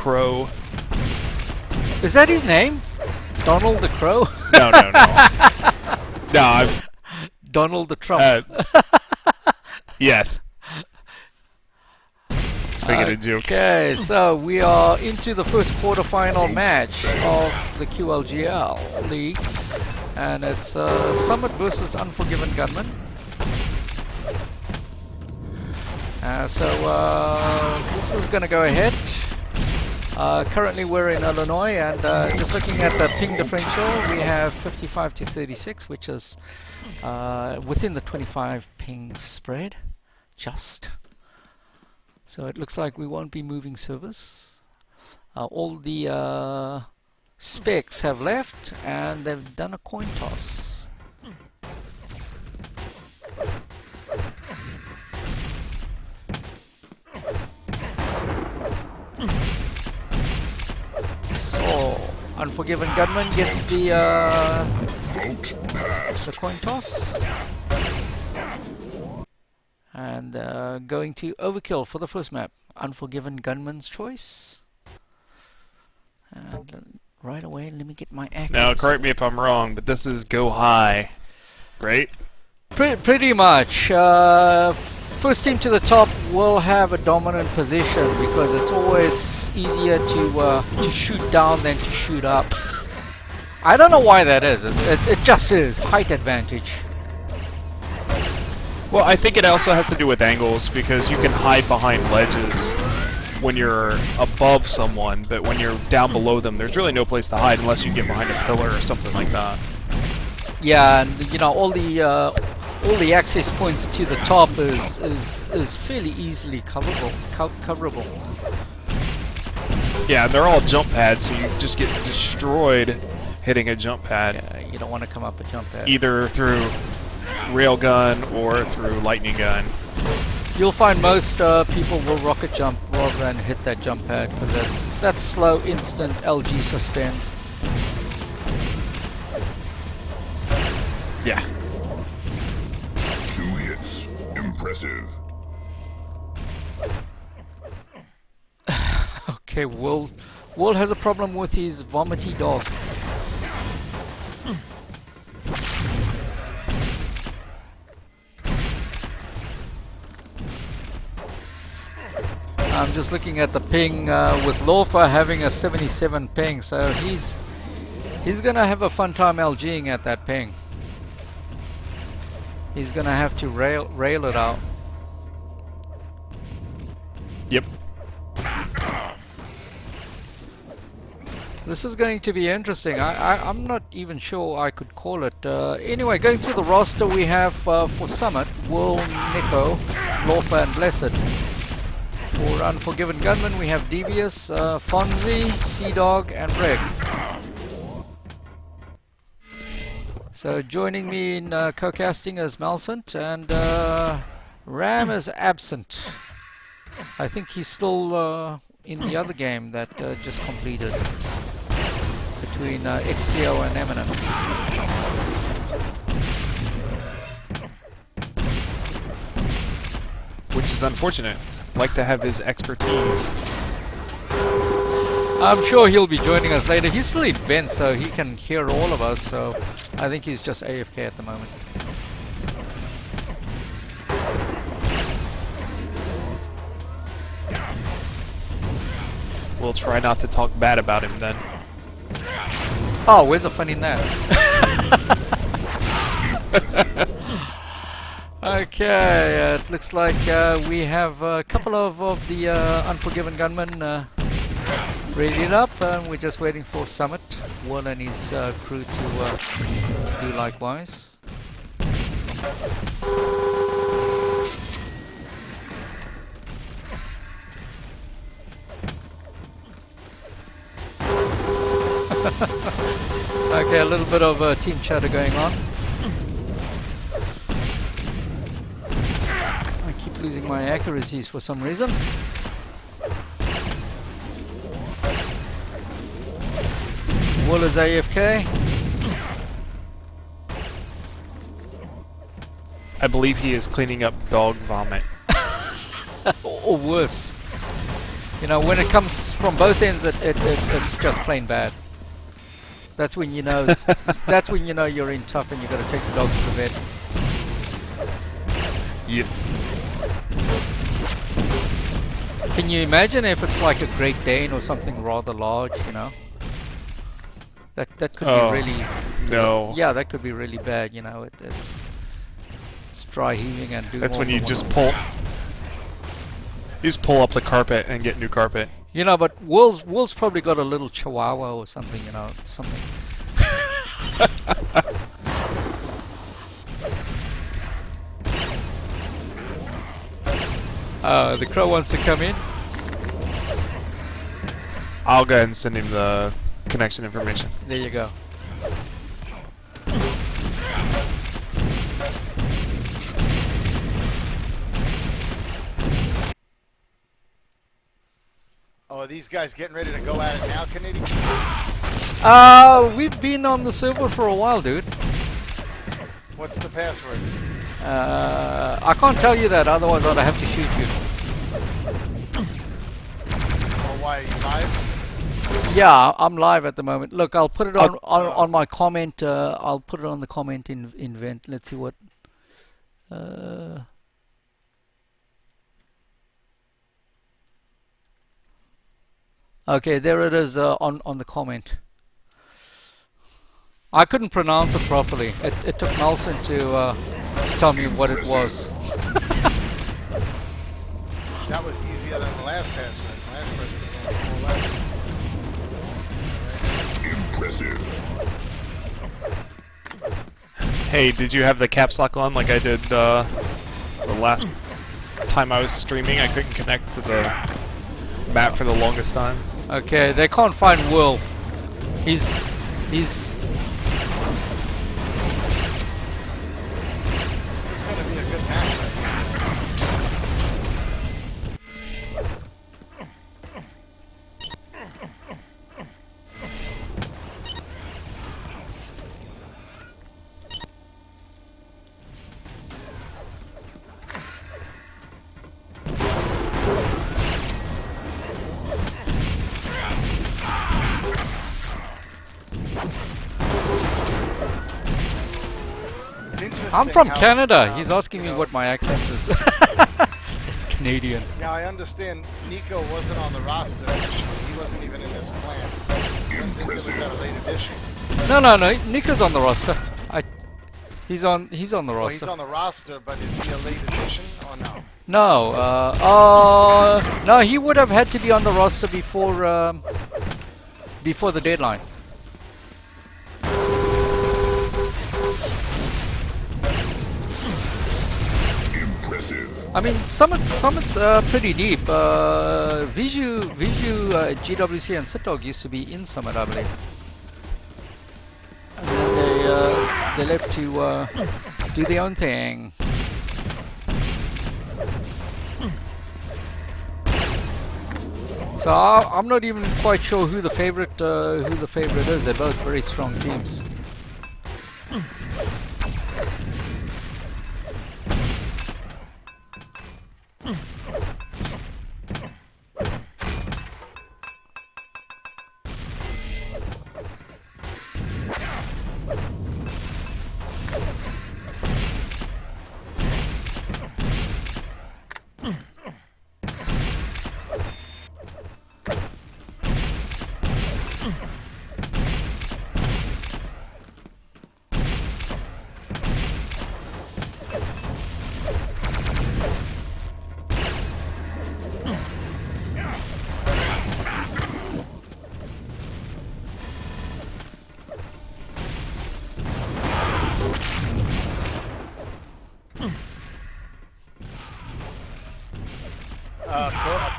Crow. Is that his name? Donald the Crow? No. No, I'm... Donald the Trump. Yes. Making a joke. Okay, so we are into the first quarterfinal match of the QLGL League. And it's Summit versus Unforgiven Gunman. This is going to go ahead. Currently we're in Illinois, and just looking at the ping differential, we have 55 to 36, which is within the 25 ping spread, just. So it looks like we won't be moving service. All the specs have left, and they've done a coin toss. So, Unforgiven Gunman gets the coin toss. And going to Overkill for the first map. Unforgiven Gunman's choice. And right away, let me get my accuracy. Now, correct me if I'm wrong, but this is Go High, right? Pretty much. First team to the top will have a dominant position because it's always easier to shoot down than to shoot up. I don't know why that is. It just is. Height advantage. Well, I think it also has to do with angles, because you can hide behind ledges when you're above someone, but when you're down below them, there's really no place to hide unless you get behind a pillar or something like that. Yeah, and you know, all the access points to the top is fairly easily coverable. Yeah, they're all jump pads, so you just get destroyed hitting a jump pad. Yeah, you don't want to come up a jump pad. Either through railgun or through lightning gun. You'll find most people will rocket jump rather than hit that jump pad, because that's slow, instant LG suspend. Yeah. 2 hits. Impressive. Okay, Will has a problem with his vomity dog. I'm just looking at the ping with Lawfer having a 77 ping, so he's gonna have a fun time LGing at that ping. He's gonna have to rail it out. Yep. This is going to be interesting. I'm not even sure I could call it. Anyway, going through the roster, we have for Summit, Will, Nico, Lawfer, and Blessed. For Unforgiven Gunman, we have Devious, Fonzie, Sea-Dog, and Reg. So joining me in co-casting is Malcent, and Ram is absent. I think he's still in the other game that just completed between XTO and Eminence. Which is unfortunate. Like to have his expertise. I'm sure he'll be joining us later. He's still in vent, so he can hear all of us, so I think he's just AFK at the moment. We'll try not to talk bad about him then. Oh, where's the fun in that? Okay, it looks like we have a couple of the Unforgiven Gunmen readied up, and we're just waiting for Summit, Will and his crew to do likewise. Okay, a little bit of team chatter going on. I keep losing my accuracies for some reason. Will is AFK. I believe he is cleaning up dog vomit. Or worse. You know, when it comes from both ends, it's just plain bad. That's when you know. That's when you know you're in tough and you got to take the dogs to the vet. Yes. Can you imagine if it's like a Great Dane or something rather large? You know, that could be really. No. Yeah, that could be really bad. You know, it's dry heaving and doing. That's all when the you just wonderful pull. things. You just pull up the carpet and get new carpet. You know, but Will's probably got a little chihuahua or something. You know, something. The crow wants to come in. I'll go ahead and send him the connection information. There you go. Oh, are these guys getting ready to go at it now, Canadian? We've been on the server for a while, dude. What's the password? I can't tell you that, otherwise I'd have to shoot you. Or why are you live? Yeah, I'm live at the moment. Look, I'll put it on my comment. I'll put it on the comment in vent. Let's see what. Okay, there it is on the comment. I couldn't pronounce it properly. It took Nelson to tell me what it was. That was easier than the last password. The last password was Impressive. Hey, did you have the caps lock on like I did the last time I was streaming? I couldn't connect to the map for the longest time. Okay, they can't find Will. He's This is going to be a good match right here. I'm from How- Canada. He's asking me what my accent is. It's Canadian. Now I understand Nico wasn't on the roster initially. He wasn't even in this clan. It was at a late addition. No. Nico's on the roster. He's on the Well, he's roster. on the roster, but is he a late addition or no? No, no, he would have had to be on the roster before the deadline. Impressive. I mean, Summit's pretty deep. Viju, GWC, and Sitdog used to be in Summit, I believe. And then they left to do their own thing. So I'm not even quite sure who the favorite is. They're both very strong teams.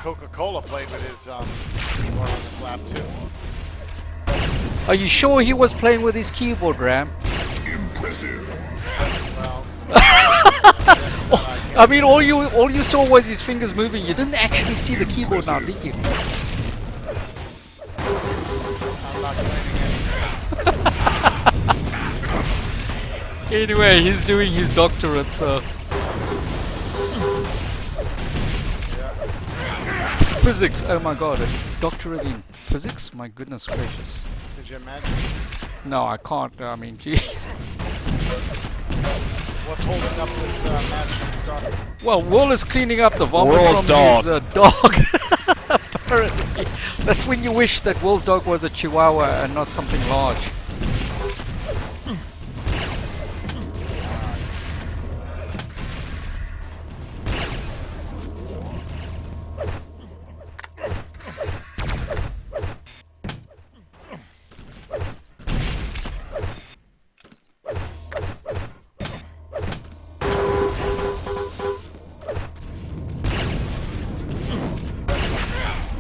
Coca-Cola played with his keyboard on the flap too. Are you sure he was playing with his keyboard, Ram? Impressive. Well, I mean, all you saw was his fingers moving. You didn't actually see the keyboard now, did you? I'm not claiming anything. Anyway, he's doing his doctorate, so. physics. Oh my god, a doctorate in physics? My goodness gracious. Could you imagine? No, I can't. I mean, jeez. What's holding up this match from starting? Well, Will is cleaning up the vomit Will's from dog. his dog. Apparently. That's when you wish that Will's dog was a chihuahua and not something large.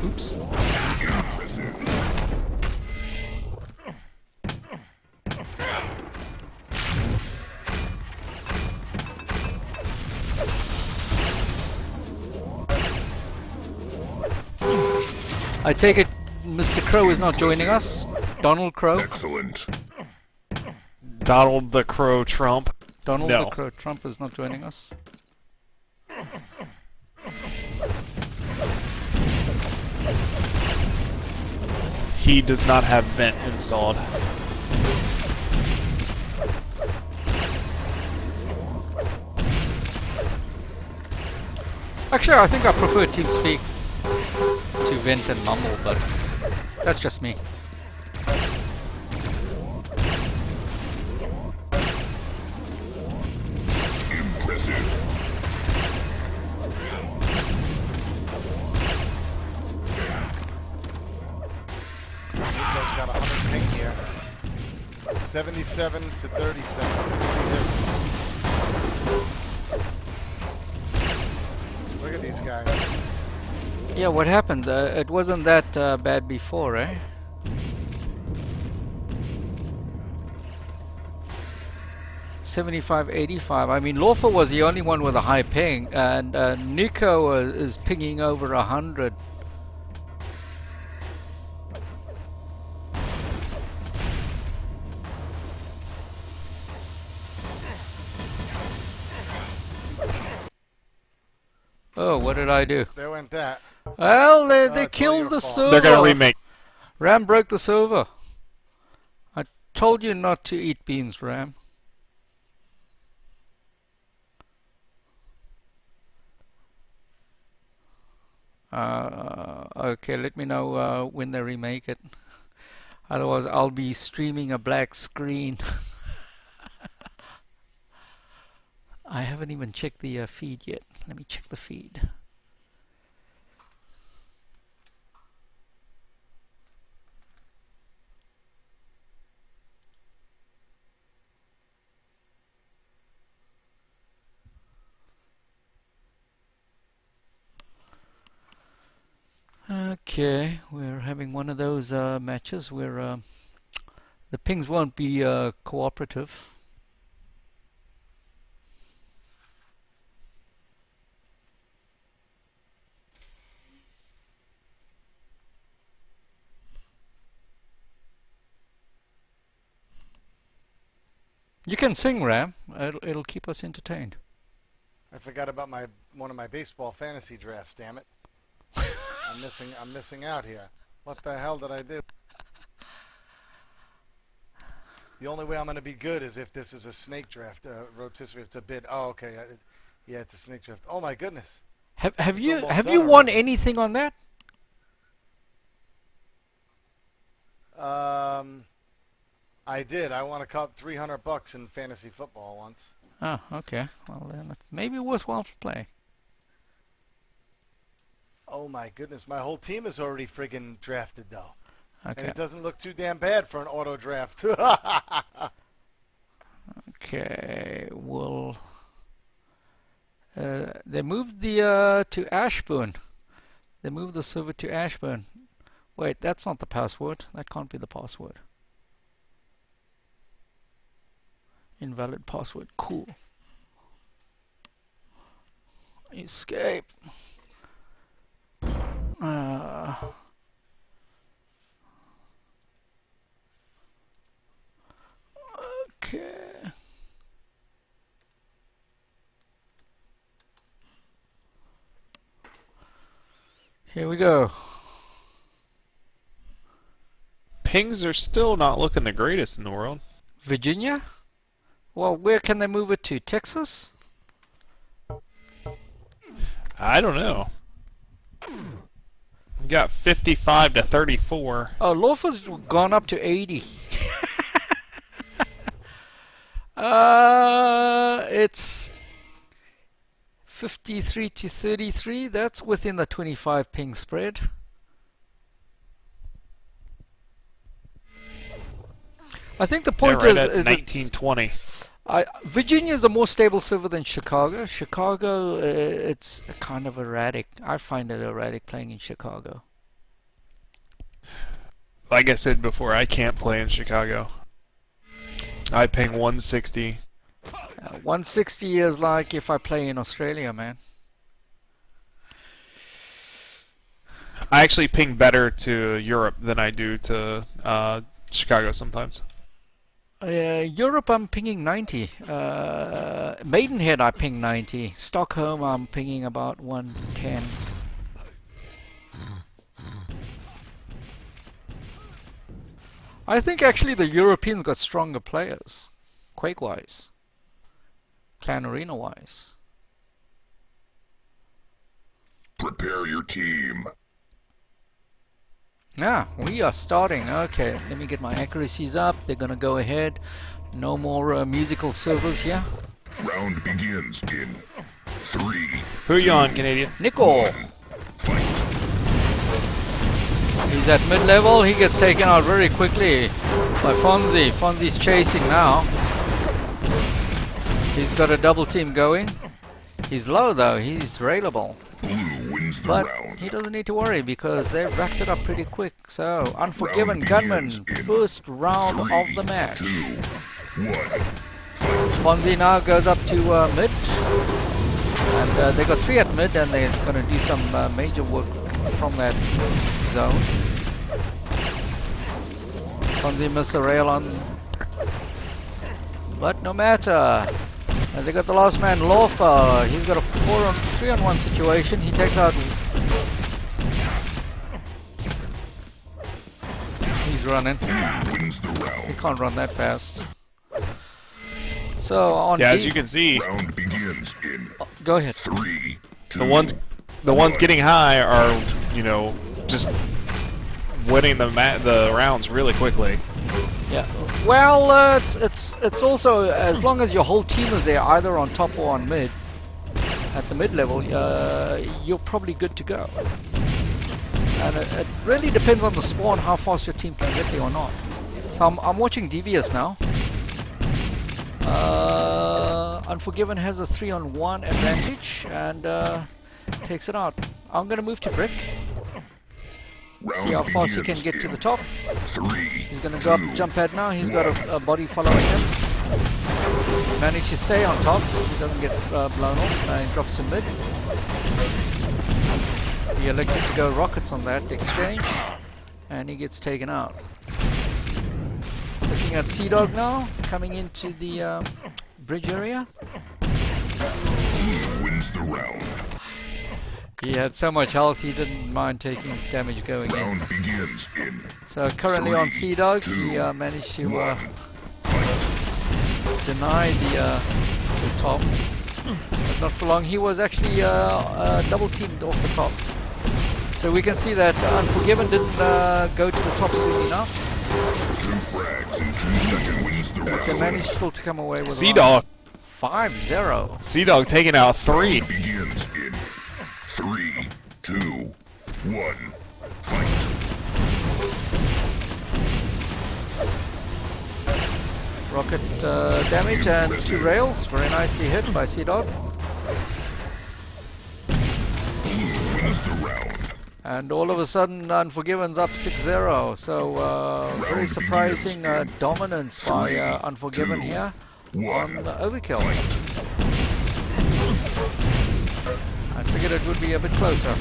Oops. I take it Mr. Crow is not joining us. Donald Crow. Excellent. Donald the Crow Trump. Donald No. the Crow Trump is not joining us. He does not have vent installed. Actually, I think I prefer TeamSpeak to Vent and Mumble, but that's just me. Impressive. Nico's got 100 ping here. 77 to 37. Look at these guys. Yeah, what happened? It wasn't that bad before, eh? $75.85. I mean, Lawful was the only one with a high ping, and Nico is pinging over 100. Oh, what did I do? There went that. Well, they it's all killed your the fault. server. They're gonna remake. Ram broke the server. I told you not to eat beans, Ram. Okay, let me know when they remake it. Otherwise, I'll be streaming a black screen. I haven't even checked the feed yet. Let me check the feed. Okay, we're having one of those matches where the pings won't be cooperative. You can sing, Ram. It'll keep us entertained. I forgot about one of my baseball fantasy drafts. Damn it! I'm missing out here. What the hell did I do? The only way I'm going to be good is if this is a snake draft, rotisserie. It's a bid. Oh, okay. Yeah, it's a snake draft. Oh my goodness. Have you almost have done you won already. anything on that? I did. I won a cup, $300 in fantasy football once. Oh, okay. Well, then it's maybe worthwhile to play. Oh my goodness, my whole team is already friggin' drafted though, and Okay. it doesn't look too damn bad for an auto draft. Okay. Well, they moved the to Ashburn. They moved the server to Ashburn. Wait, that's not the password. That can't be the password. Invalid password. Cool. Escape. Okay. Here we go. Pings are still not looking the greatest in the world. Virginia? Well, where can they move it to? Texas? I don't know. We got 55 to 34. Oh, Lawford's gone up to 80. It's 53 to 33. That's within the 25 ping spread. I think the point Right is at 1920. Virginia is a more stable server than Chicago. Chicago, it's kind of erratic. I find it erratic playing in Chicago. Like I said before, I can't play in Chicago. I ping 160. 160 is like if I play in Australia, man. I actually ping better to Europe than I do to Chicago sometimes. Europe, I'm pinging 90. Maidenhead, I ping 90. Stockholm, I'm pinging about 110. I think actually the Europeans got stronger players, Quake-wise, Clan Arena-wise. Prepare your team. Yeah, we are starting. Okay, let me get my accuracies up. They're gonna go ahead. No more musical servers here. Round begins in 3. Who you on, Canadian? Nickel. He's at mid-level. He gets taken out very quickly by Fonzie. Fonzie's chasing now. He's got a double team going. He's low though. He's railable. Blue wins the But round. he doesn't need to worry because they wrapped it up pretty quick. So, Unforgiven Gunman, first round of the match. 2, 1. Fonzie now goes up to mid. And they got 3 at mid and they're going to do some major work from that zone. Fonzie missed the rail on. But no matter. And they got the last man, Lawfer. He's got a 3-on-1 situation. He takes out. He's running. Wins the He round. can't run that fast. So on Yeah, as D, you can see, Round begins in go ahead. 3, 2. the ones getting high are, you know, just winning the rounds really quickly. Yeah. Well, it's also as long as your whole team is there, either on top or on mid, at the mid level, you're probably good to go. And it really depends on the spawn how fast your team can get there or not. So I'm watching Devious now. Unforgiven has a 3-on-1 advantage and takes it out. I'm gonna move to Brick. See how fast he can get to the top. 3. He's gonna go up jump pad now. He's got a body following him. Managed to stay on top. He doesn't get blown off. He drops him mid. He elected to go rockets on that exchange, and he gets taken out. Looking at Sea Dog now, coming into the bridge area. Blue wins the round. He had so much health he didn't mind taking damage going in. Round begins in So currently on Sea Dog, he managed to deny the top, but not for long. He was actually double teamed off the top. So we can see that Unforgiven didn't go to the top soon enough. 2 frags in 2 seconds. Wins the They round. managed still to come away with Sea Dog. 5-0. Sea Dog taking out 3. Begins in 3, 2, 1. Fight. Rocket damage and 2 rails, very nicely hit by Sea Dog. Blue wins the round. And all of a sudden, Unforgiven's up 6-0. So very surprising dominance by Unforgiven here on Overkill. I figured it would be a bit closer.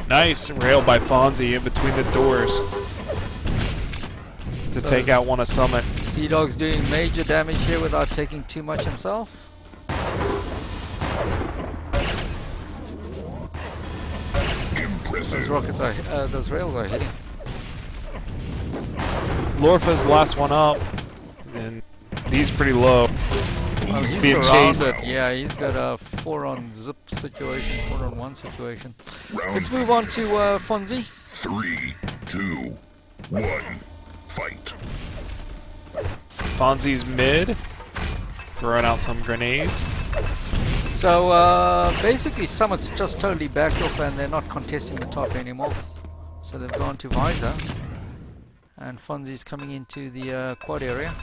Nice rail by Fonzie in between the doors to So take out one of Summit. Sea Dog's doing major damage here without taking too much himself. Those rockets are, those rails are hitting. Lorfa's the last one up, and he's pretty low. Well, he's Being surrounded. Yeah, he's got a 4-on-zip situation, 4-on-1 situation. Let's move on to Fonzie. 3, 2, 1, fight. Fonzie's mid, throwing out some grenades. So basically Summit's just totally backed off and they're not contesting the top anymore. So they've gone to Visor. And Fonzie's coming into the quad area.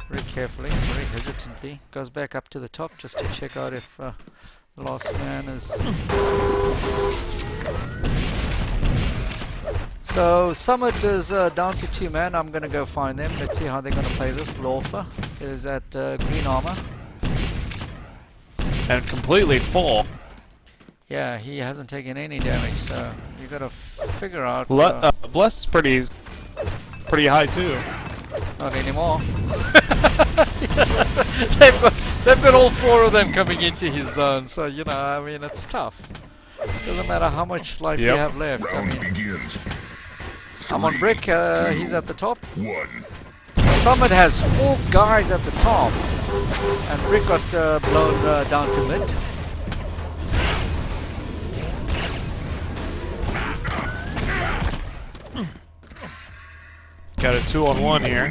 Very carefully, very hesitantly. Goes back up to the top just to check out if the last man is... So Summit is down to 2 men. I'm going to go find them. Let's see how they're going to play this. Lorfa is at green armor. And completely full. Yeah, he hasn't taken any damage, so you got to figure out... Bless is pretty high too. Not anymore. they've got all 4 of them coming into his zone, so you know, I mean, it's tough. Doesn't matter how much life you have left. I mean, I'm on Brick, he's at the top. Summit has 4 guys at the top, and Brick got blown down to mid. Got a 2-on-1 here.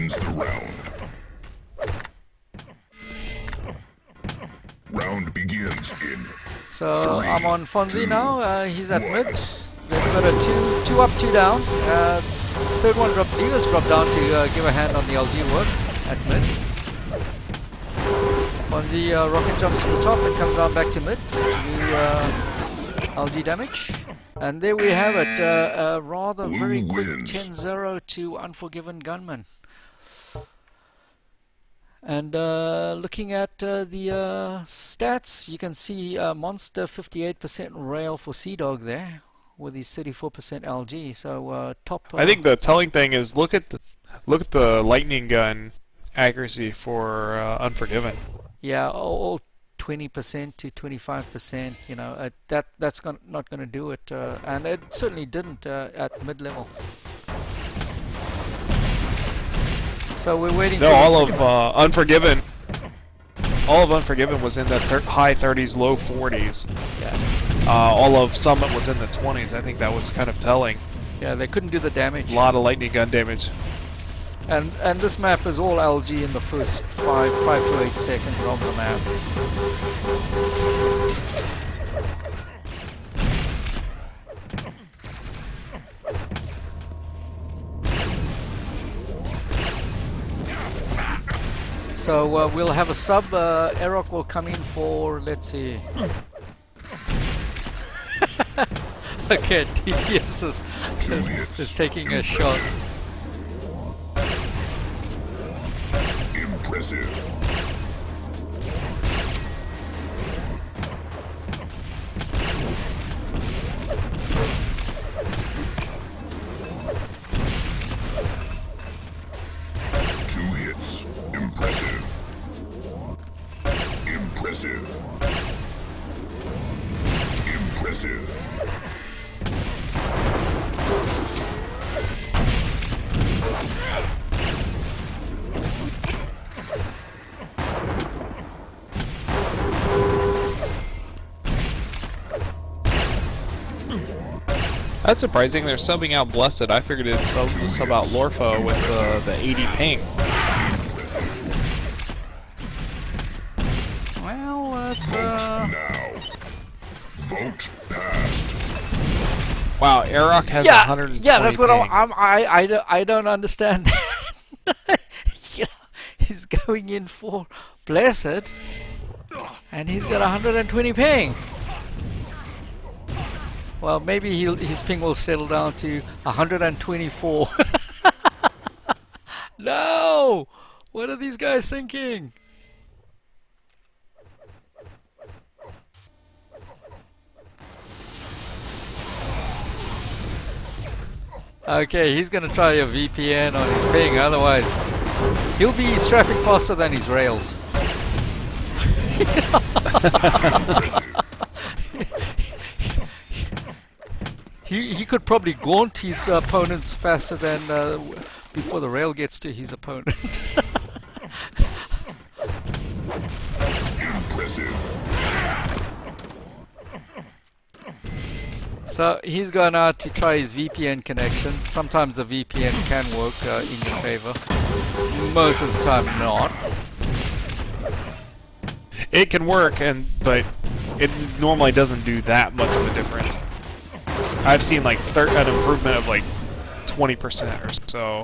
Round begins in. So I'm on Fonzie now. He's at mid. They've got a 2 up, 2 down. Third one dropped. Divas dropped down to give a hand on the LG work at mid. Fonzie rocket jumps to the top and comes down back to mid to do LG damage. And there we have it. A rather very quick 10-0 to Unforgiven Gunman. And looking at the stats, you can see Monster 58% rail for Sea Dog there, with his 34% LG. So top. I think the telling thing is look at the lightning gun accuracy for Unforgiven. Yeah, all 20% to 25%. You know, that's not going to do it, and it certainly didn't at mid level. So we're waiting. No, all of Unforgiven. All of Unforgiven was in the high 30s, low 40s. Yeah. All of Summit was in the 20s. I think that was kind of telling. Yeah, they couldn't do the damage. A lot of lightning gun damage. And this map is all LG in the first 5 to 8 seconds of the map. So we'll have a sub. Erok will come in for, let's see. Okay, DPS is taking a shot. Impressive. Impressive. Impressive. Impressive. That's surprising. They're subbing out Blessed. I figured it'd sub out Lorfa with the 80 ping. Well, let's now. Vote passed. Wow, Erok has 120 yeah, that's what ping. I don't understand. You know, he's going in for Blessed, and he's got 120 ping. Well, maybe his ping will settle down to 124. No! What are these guys thinking? Okay, he's gonna try a VPN on his ping, otherwise he'll be strafing faster than his rails. He could probably gaunt his opponents faster than before the rail gets to his opponent. Impressive. So he's gone out to try his VPN connection. Sometimes the VPN can work in your favor. Most of the time not. It can work, but it normally doesn't do that much of a difference. I've seen like an improvement of like 20% or so,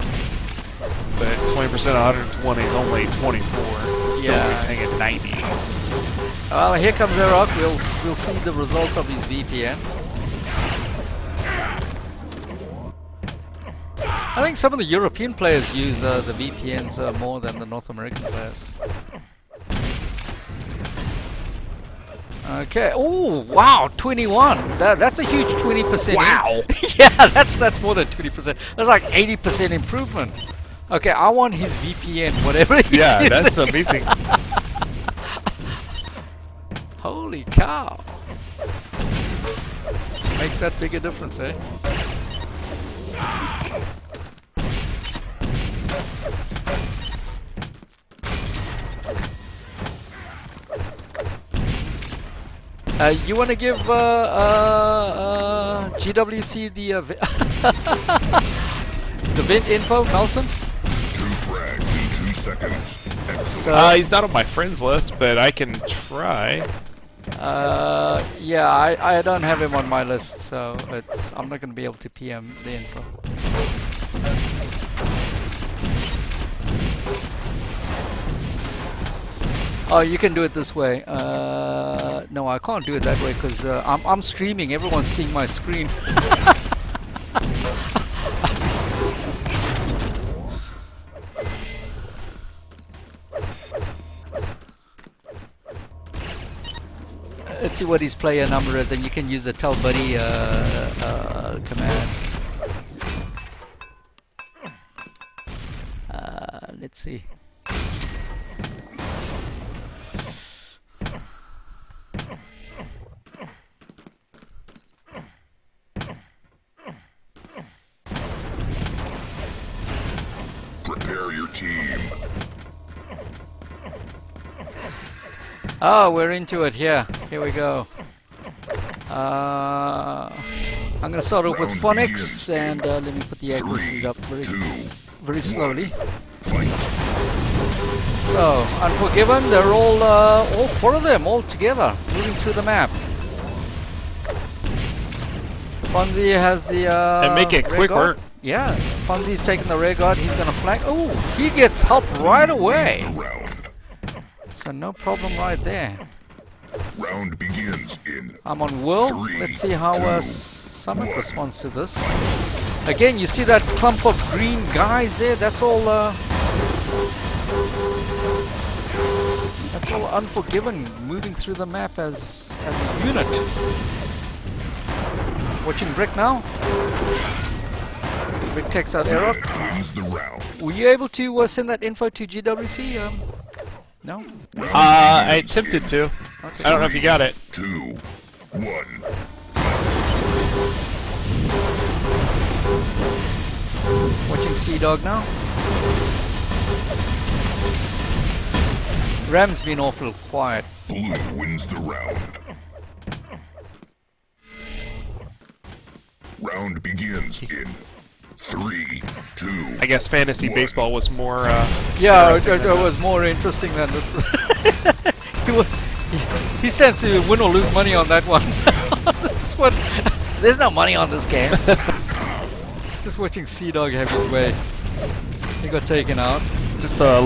but 20% of 120 is only 24. Still Yeah. paying at 90. Well, here comes Erok. We'll see the result of his VPN. I think some of the European players use the VPNs more than the North American players. Okay. Oh, wow, 21. That's a huge 20%. Wow. Yeah, that's more than 20%. That's like 80% improvement. Okay, I want his VPN, whatever he Yeah, uses. that's amazing. Holy cow. Makes that big a difference, eh? You want to give GWC the the vent info, Nelson? 2 frags in 2 seconds. Excellent. So, He's not on my friends list, but I can try. yeah, I don't have him on my list, so I'm not going to be able to PM the info. Oh, you can do it this way. No, I can't do it that way because I'm streaming. Everyone's seeing my screen. Let's see what his player number is, and you can use the tell buddy command. Let's see. Prepare your team. Oh, we're into it here. Here we go. I'm going to start off with Round phonics, begins. and let me put the accuracies 3, up 2, very slowly. fight. So, Unforgiven, they're all 4 of them, all together, moving through the map. Fonzie has the And make it rear quick guard. work. Yeah, Fonzie's taking the rear guard. He's going to flank. Oh, he gets help right away. The round. So no problem right there. Round begins in I'm on Will. 3, Let's see how 2, Summit 1. responds to this. Again, you see that clump of green guys there? That's all Unforgiven moving through the map as a unit. Watching Brick now. Brick takes out Erok. wins the round. Were you able to send that info to GWC? No? I attempted to. Okay. I don't know if you got it. 2, 1. Watching Sea Dog now. Ram's been awful quiet. Blue wins the round. Round begins in 3, 2. I guess fantasy baseball was more. Yeah, interesting it than was more interesting than this. He stands to win or lose money on that one. This one, there's no money on this game. Just watching Sea Dog have his way. He got taken out. just a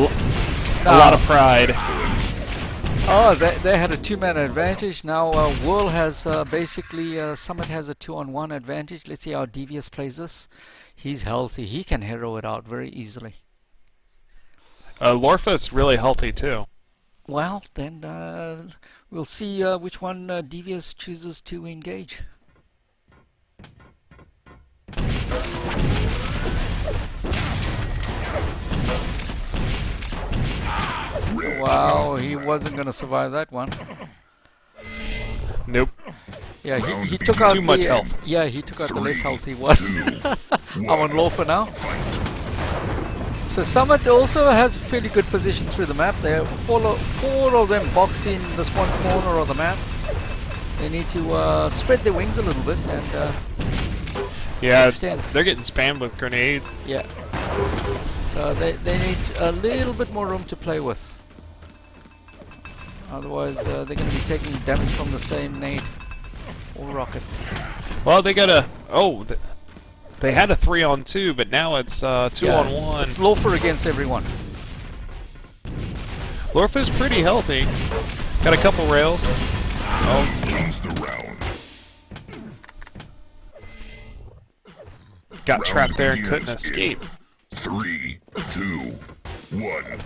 lot of pride. Oh, they had a 2-man advantage. Now Whirl has basically Summit has a 2-on-1 advantage. Let's see how Devious plays this. He's healthy. He can hero it out very easily. Lorfa's really healthy too. Well, then we'll see which one Devious chooses to engage. Wow, he wasn't going to survive that one. Nope. Yeah, he took out Too much the health. yeah, he took out the less healthy one. I'm on Laufer now. So Summit also has a fairly good position through the map. There are four of them boxed in this one corner of the map. They need to spread their wings a little bit and Yeah, extend. they're getting spammed with grenades. Yeah. So they need a little bit more room to play with. Otherwise, they're going to be taking damage from the same nade or rocket. Well, they got a... Oh, they had a 3-on-2, but now it's 2-on-1. It's Laufer against everyone. Lorfa's pretty healthy. Got a couple rails. Oh, wins the round. Got trapped there and couldn't escape. 3, 2, 1.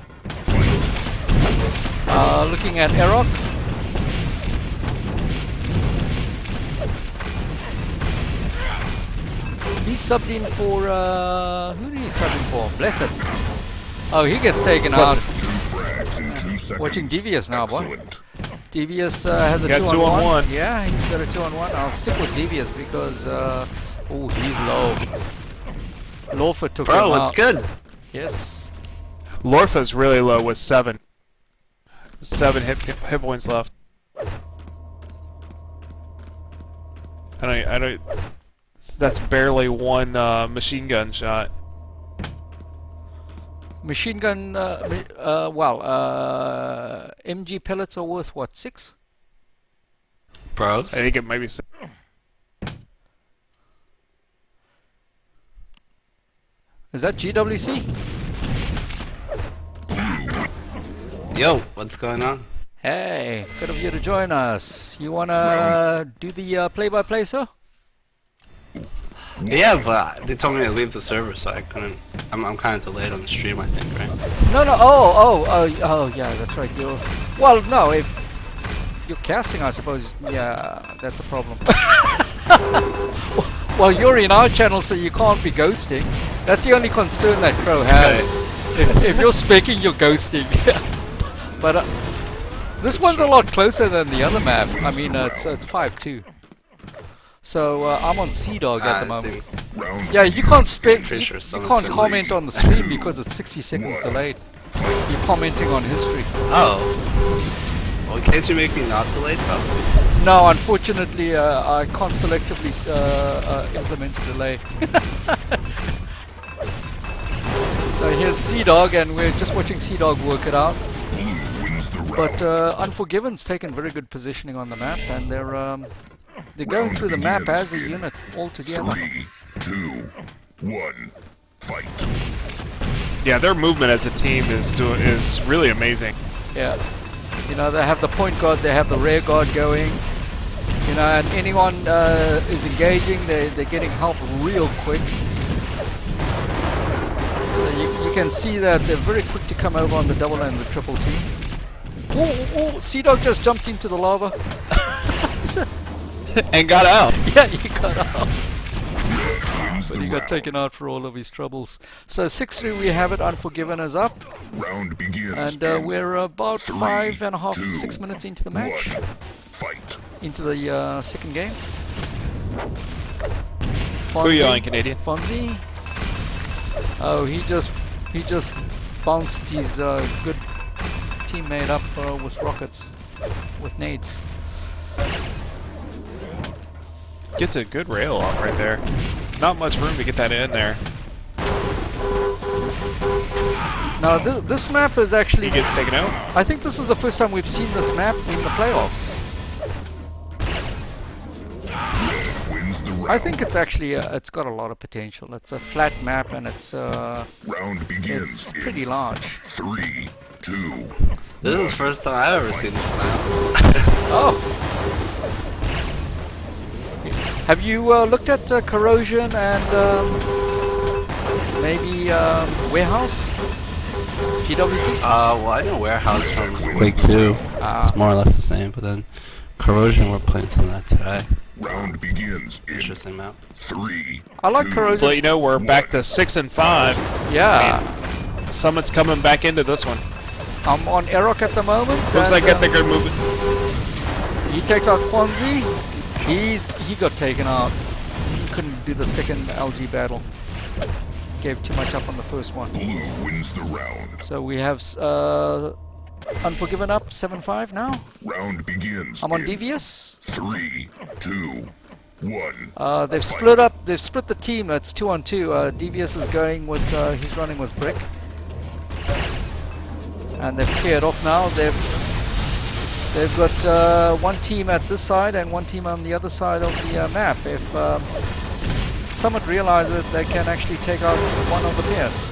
Looking at Erok. He's subbed in for, who did he sub in for? Blessed. Oh, he gets taken out. 2 frags in 2 seconds. Watching Devious now, boy. Excellent. Devious has a Got 2-on-1. 2-on-1. Yeah, he's got a 2-on-1. I'll stick with Devious because, oh, he's low. Laufer took him Bro, out. it's good. Yes. Lorfa's really low with 7. 7 hit points left. I don't. That's barely one machine gun shot. Machine gun, MG pellets are worth what, 6? Bros. I think it might be. Is that GWC? Yo, what's going on? Hey, good of you to join us. You wanna do the play-by-play, sir? Yeah, but they told me to leave the server, so I couldn't. I'm kind of delayed on the stream, I think, right? No, no. Oh, yeah, that's right. Well, no, if you're casting, I suppose. Yeah, that's a problem. Well, you're in our channel, so you can't be ghosting. That's the only concern that Crow has. If you're speaking, you're ghosting. But this one's a lot closer than the other map. I mean, it's 5-2. So I'm on Sea Dog at the moment. Yeah, you can't you can't comment on the stream because it's 60 seconds delayed. You're commenting on history. Oh. Well, can't you make me not delayed, though? No, unfortunately, I can't selectively implement a delay. So here's Sea Dog, and we're just watching Sea Dog work it out. But Unforgiven's taken very good positioning on the map, and they're going through the map as a unit all together. 3, 2, 1. Fight. Yeah, their movement as a team is really amazing. Yeah. You know, they have the point guard, they have the rear guard going. You know, and anyone is engaging, they're getting help real quick. So you can see that they're very quick to come over on the double and the triple team. Oh, Sea Dog just jumped into the lava. And got out. Yeah, he got out. But he got taken out for all of his troubles. So 6-3 we have it, Unforgiven is up. Round begins. And we're about 5.5, 2, 6 minutes into the match. 1. Fight. Into the second game. Who are you on, Canadian? Fonzie. Oh, he just bounced his good teammate up with rockets, with nades. Gets a good rail off right there. Not much room to get that in there. Now this map is actually... He gets taken out. I think this is the first time we've seen this map in the playoffs. Wins the round. I think it's actually it's got a lot of potential. It's a flat map and it's Round begins. it's pretty large. 3, 2. This is the first time I've ever seen this map. Oh. Have you looked at Corrosion and maybe Warehouse? GWC? Well, I know Warehouse from Quake 2. It's more or less the same, but then Corrosion, we're playing some of that today. Round begins in Interesting map. 3. I like 2, Corrosion. Well, you know, we're back to 6 and 5. Yeah. Summit's coming back into this one. I'm on Erok at the moment. Looks like got the good movement. He takes out Fonzie. He got taken out. He couldn't do the second LG battle. Gave too much up on the first one. Blue wins the round. So we have Unforgiven up 7-5 now. Round begins. I'm on in Devious. 3, 2, 1. They've split up. They've split the team. It's 2-on-2. Devious is going with. He's running with Brick, and they've cleared off now. They've got one team at this side and one team on the other side of the map. If Summit realizes they can actually take out one of the pairs.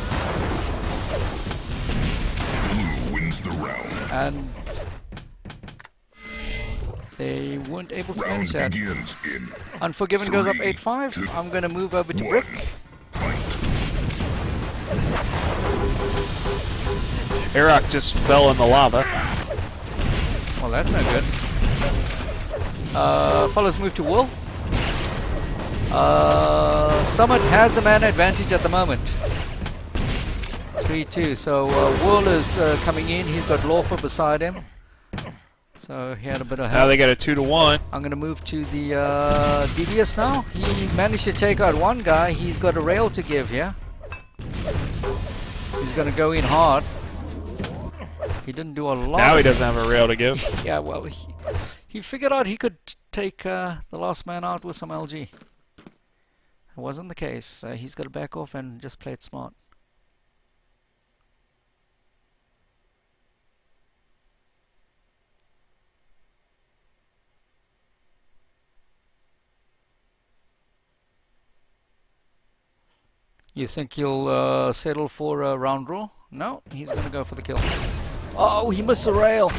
Blue wins the round. And they weren't able to manage that. Begins in Unforgiven goes up 3, 8-5. 2, I'm going to move over to 1. Brick. Fight. Arak just fell in the lava. Well, that's no good. Fellas move to Will. Summit has the man advantage at the moment. 3-2. So Will is coming in. He's got Lawfer beside him. So he had a bit of help. Now they got a 2-1. I'm going to move to the DBS now. He managed to take out one guy. He's got a rail to give here. He's going to go in hard. He didn't do a lot. Now he doesn't have a rail to give. Yeah, well, he figured out he could take the last man out with some LG. It wasn't the case. He's got to back off and just play it smart. You think he'll settle for a round draw? No, he's going to go for the kill. Oh, he missed the rail.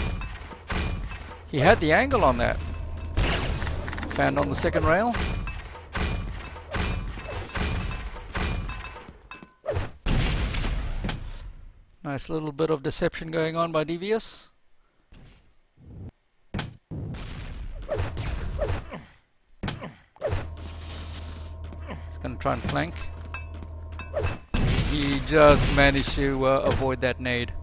He had the angle on that. Fanned on the second rail. Nice little bit of deception going on by Devious. He's going to try and flank. He just managed to avoid that nade.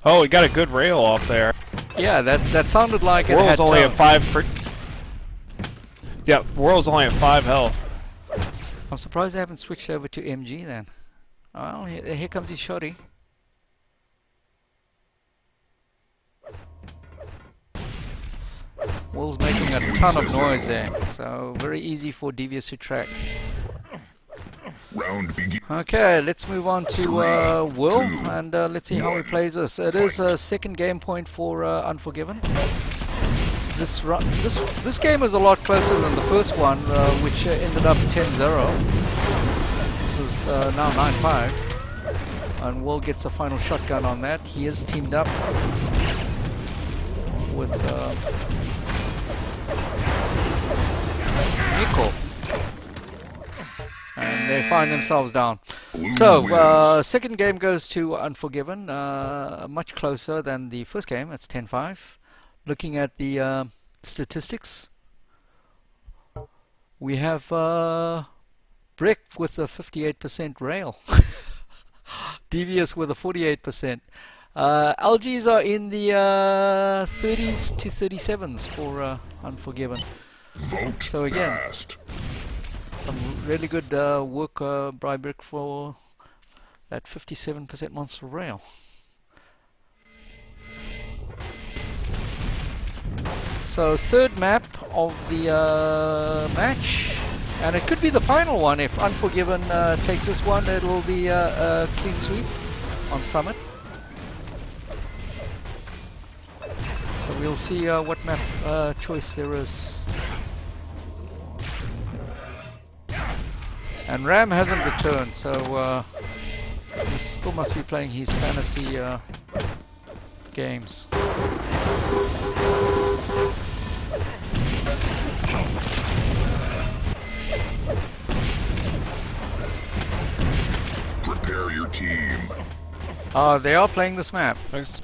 Oh, he got a good rail off there. Yeah, that sounded like it World's had only tone. at 5. Yeah, World's only at 5 health. I'm surprised they haven't switched over to MG then. Well, here comes his shotty. Will's making a ton of noise there, so very easy for Devious to track. Round begins. Okay, let's move on to Will, and let's see how he plays this. It is a second game point for Unforgiven. This game is a lot closer than the first one, which ended up 10-0. This is now 9-5, and Will gets a final shotgun on that. He is teamed up with Nico, and they find themselves down. So second game goes to Unforgiven, much closer than the first game. It's 10-5. Looking at the statistics, we have Brick with a 58% rail, Devious with a 48%. LGs are in the 30s to 37s for Unforgiven. Vote So again, passed. some really good work by Brick for that 57% monster rail. So third map of the match, and it could be the final one. If Unforgiven takes this one, it'll be a clean sweep on Summit. So we'll see what map choice there is. And Ram hasn't returned, so he still must be playing his fantasy games. Prepare your team. They are playing this map. Thanks.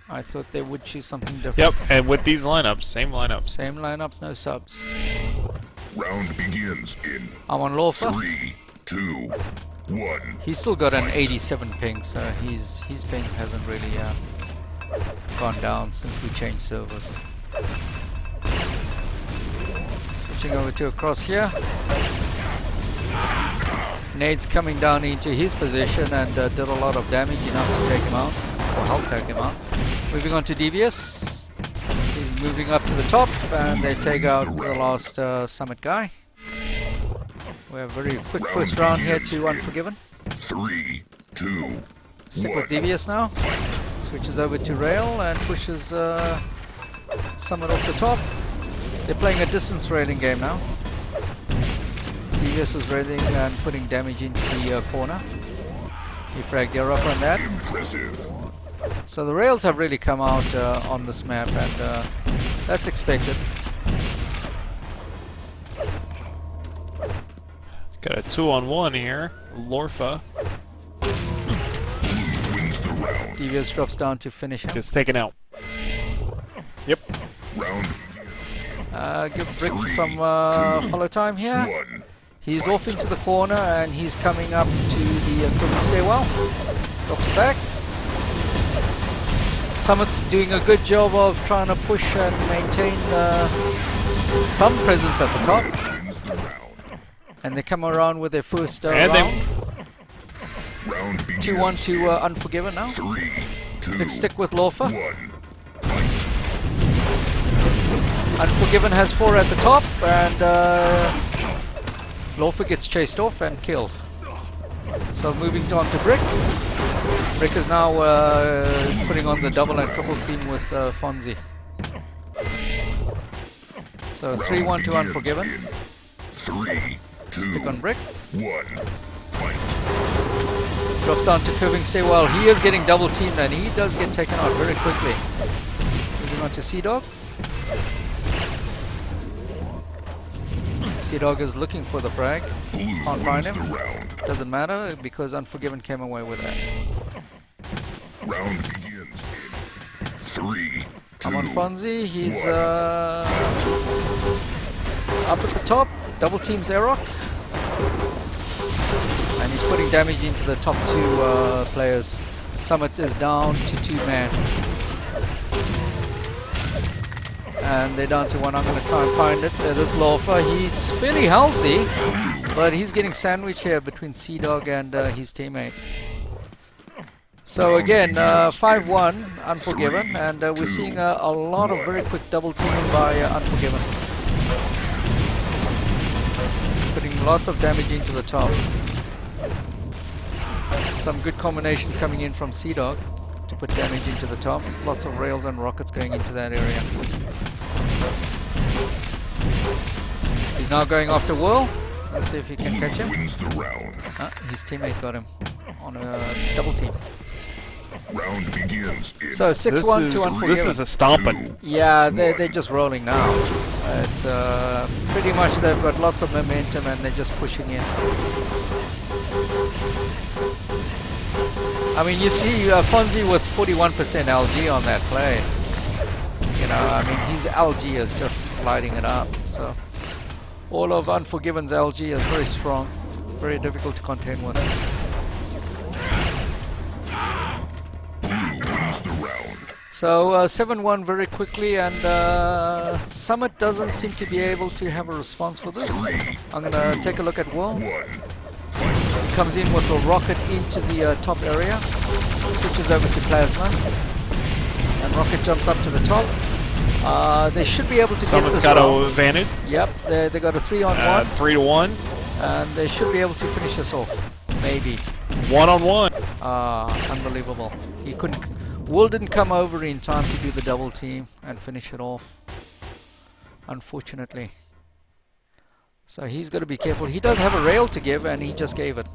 I thought they would choose something different. Yep, and with these lineups, same lineups. Same lineups, no subs. Round begins in I'm on Lawfer. 3, 2, 1. He's still got an 87 ping, so his ping hasn't really gone down since we changed servers. Switching over to across here. Nade's coming down into his position and did a lot of damage, enough to take him out, or help take him out. Moving on to Devious. He's moving up to the top and they take out the last Summit guy. We have a very quick first round here to Unforgiven. 3, 2, Stick with Devious now. Switches over to Rail and pushes Summit off the top. They're playing a distance railing game now. Devious is railing and putting damage into the corner. He fragged the up on that. impressive. So the rails have really come out on this map, and that's expected. Got a 2-on-1 here. Lorfa Wins the round. Devious drops down to finish him. just taken out. Yep. Round Give Brick some follow time here. 1. He's off into the corner and he's coming up to the equipment stairwell. Drops back. Summit's doing a good job of trying to push and maintain some presence at the top. Wins the round. And they come around with their first And round. Round begins. 2-1 to Unforgiven now. 3, 2, Let's stick with Lorfa. 1. Unforgiven has 4 at the top, and Lorfa gets chased off and killed. So moving on to Brick. Brick is now putting on the double and triple team with Fonzie. So 3-1 to Unforgiven. 3, 2, Stick on Brick. 1. Fight. Drops down to curving stairwell. He is getting double teamed and he does get taken out very quickly. Moving on to Sea-Dog. Sea-Dog is looking for the frag. Blue Can't find wins the him. round. Doesn't matter because Unforgiven came away with that. Round begins in 3, 2, I'm on Fonzie. He's 1. up at the top. Double teams Aerok. And he's putting damage into the top 2 players. Summit is down to 2-man. And they're down to 1. I'm going to try and find it. It is Lorfa. He's fairly healthy, but he's getting sandwiched here between Sea-Dog and his teammate. So again, 5-1 Unforgiven, and we're seeing a lot of very quick double teaming by Unforgiven. Putting lots of damage into the top. Some good combinations coming in from Sea-Dog to put damage into the top. Lots of rails and rockets going into that area. He's now going after Whirl. Let's see if he can catch him. Wins the round. His teammate got him on a double team. Round begins in So 6-1 to Unforgiven. This is a stomping. Yeah, they're just rolling now. It's pretty much they've got lots of momentum and they're just pushing in. I mean, you see Fonzie with 41% LG on that play. You know, I mean, his LG is just lighting it up. So all of Unforgiven's LG is very strong, very difficult to contain with. Blue wins the round. So 7-1 very quickly, and Summit doesn't seem to be able to have a response for this. I'm going to take a look at Will. 1. Comes in with a rocket into the top area, switches over to Plasma, and rocket jumps up to the top. They should be able to get Someone's this got round. an advantage. Yep, they got a 3-on-1, 3-1. and they should be able to finish this off. Maybe. 1-on-1. Unbelievable. He couldn't. Will didn't come over in time to do the double team and finish it off. Unfortunately. So he's got to be careful. He does have a rail to give, and he just gave it.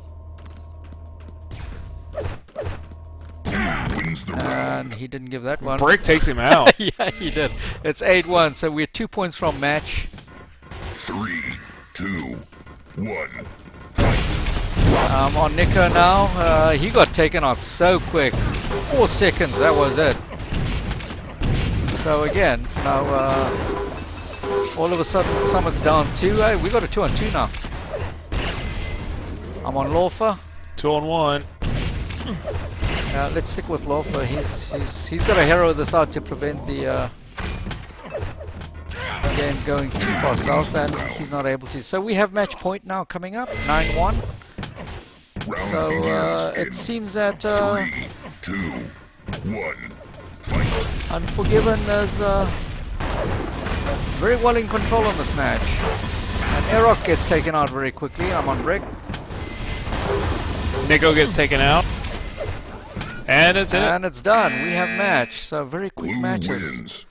Wins the round. And he didn't give that one. Brick takes him out. Yeah, he did. It's 8-1, so we're 2 points from match. 3, 2, 1. On Nico now. He got taken out so quick. 4 seconds, that was it. So again, now all of a sudden Summit's down 2. Hey, we got a 2-on-2 now. I'm on Lorfa. 2-on-1. Let's stick with Loafer. He's got to hero this out to prevent the game going too far south, and he's not able to. So we have match point now coming up, 9-1. So it seems that 3, 2, 1, fight. Unforgiven is very well in control on this match. And Erok gets taken out very quickly. I'm on brick. Nico gets taken out. And it's And it's done. We have match. So very quick Blue matches. wins.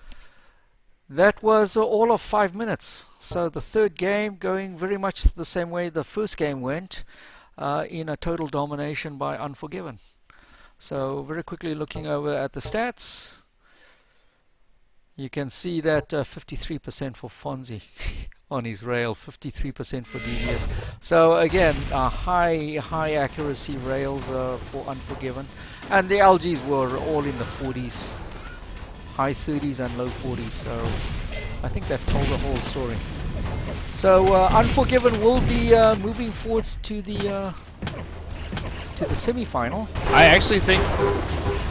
That was all of 5 minutes. So the third game going very much the same way the first game went, in a total domination by Unforgiven. So very quickly looking over at the stats, you can see that 53% for Fonzie on his rail, 53% for DVS. So again, high accuracy rails for Unforgiven, and the LGs were all in the 40s, high 30s and low 40s. So I think that told the whole story. So Unforgiven will be moving forwards to the semi-final. I actually think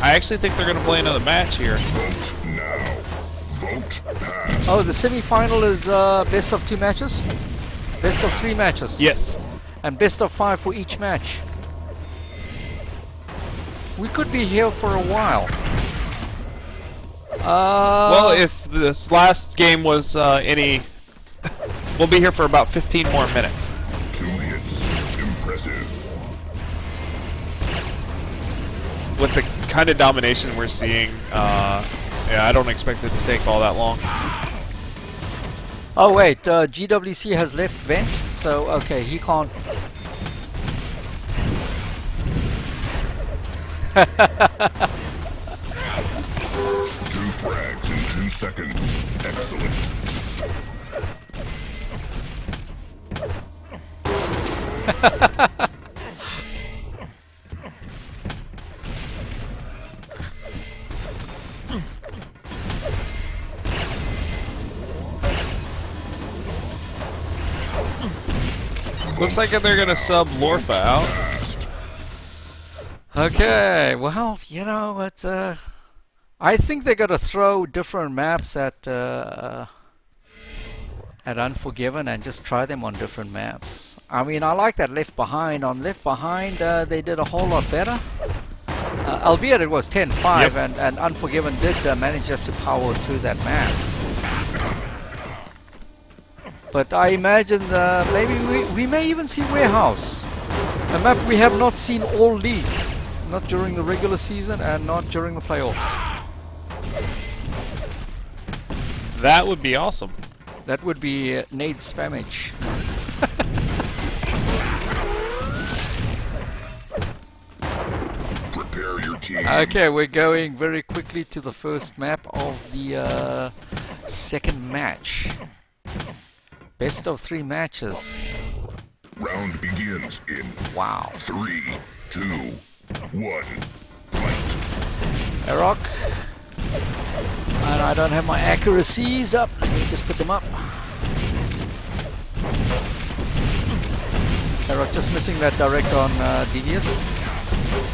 they're going to play another match here. Vote now. Vote pass. Oh, the semi-final is best of 2 matches, best of 3 matches. Yes. And best of 5 for each match. We could be here for a while. Well, if this last game was any, we'll be here for about 15 more minutes. 2 hits. Impressive. With the kind of domination we're seeing, yeah, I don't expect it to take all that long. Oh wait, GWC has left vent, so okay, he can't. 2 frags in 2 seconds. Excellent. Looks like they're gonna sub Lorfa out. Fast. Okay, well, you know, it's I think they're gonna throw different maps at Unforgiven and just try them on different maps. I mean, I like that Left Behind. On Left Behind, they did a whole lot better. Albeit it was 10-5, Yep. and Unforgiven did manage just to power through that map. But I imagine maybe we may even see Warehouse, a map we have not seen all league, not during the regular season and not during the playoffs. That would be awesome. That would be Nade Spammage. Prepare your team. Okay, we're going very quickly to the first map of the second match. Best of 3 matches. Round begins in Wow. 3, 2, 1. Fight. Erok. And I don't have my accuracies up. Let me just put them up. Erok just missing that direct on Devious.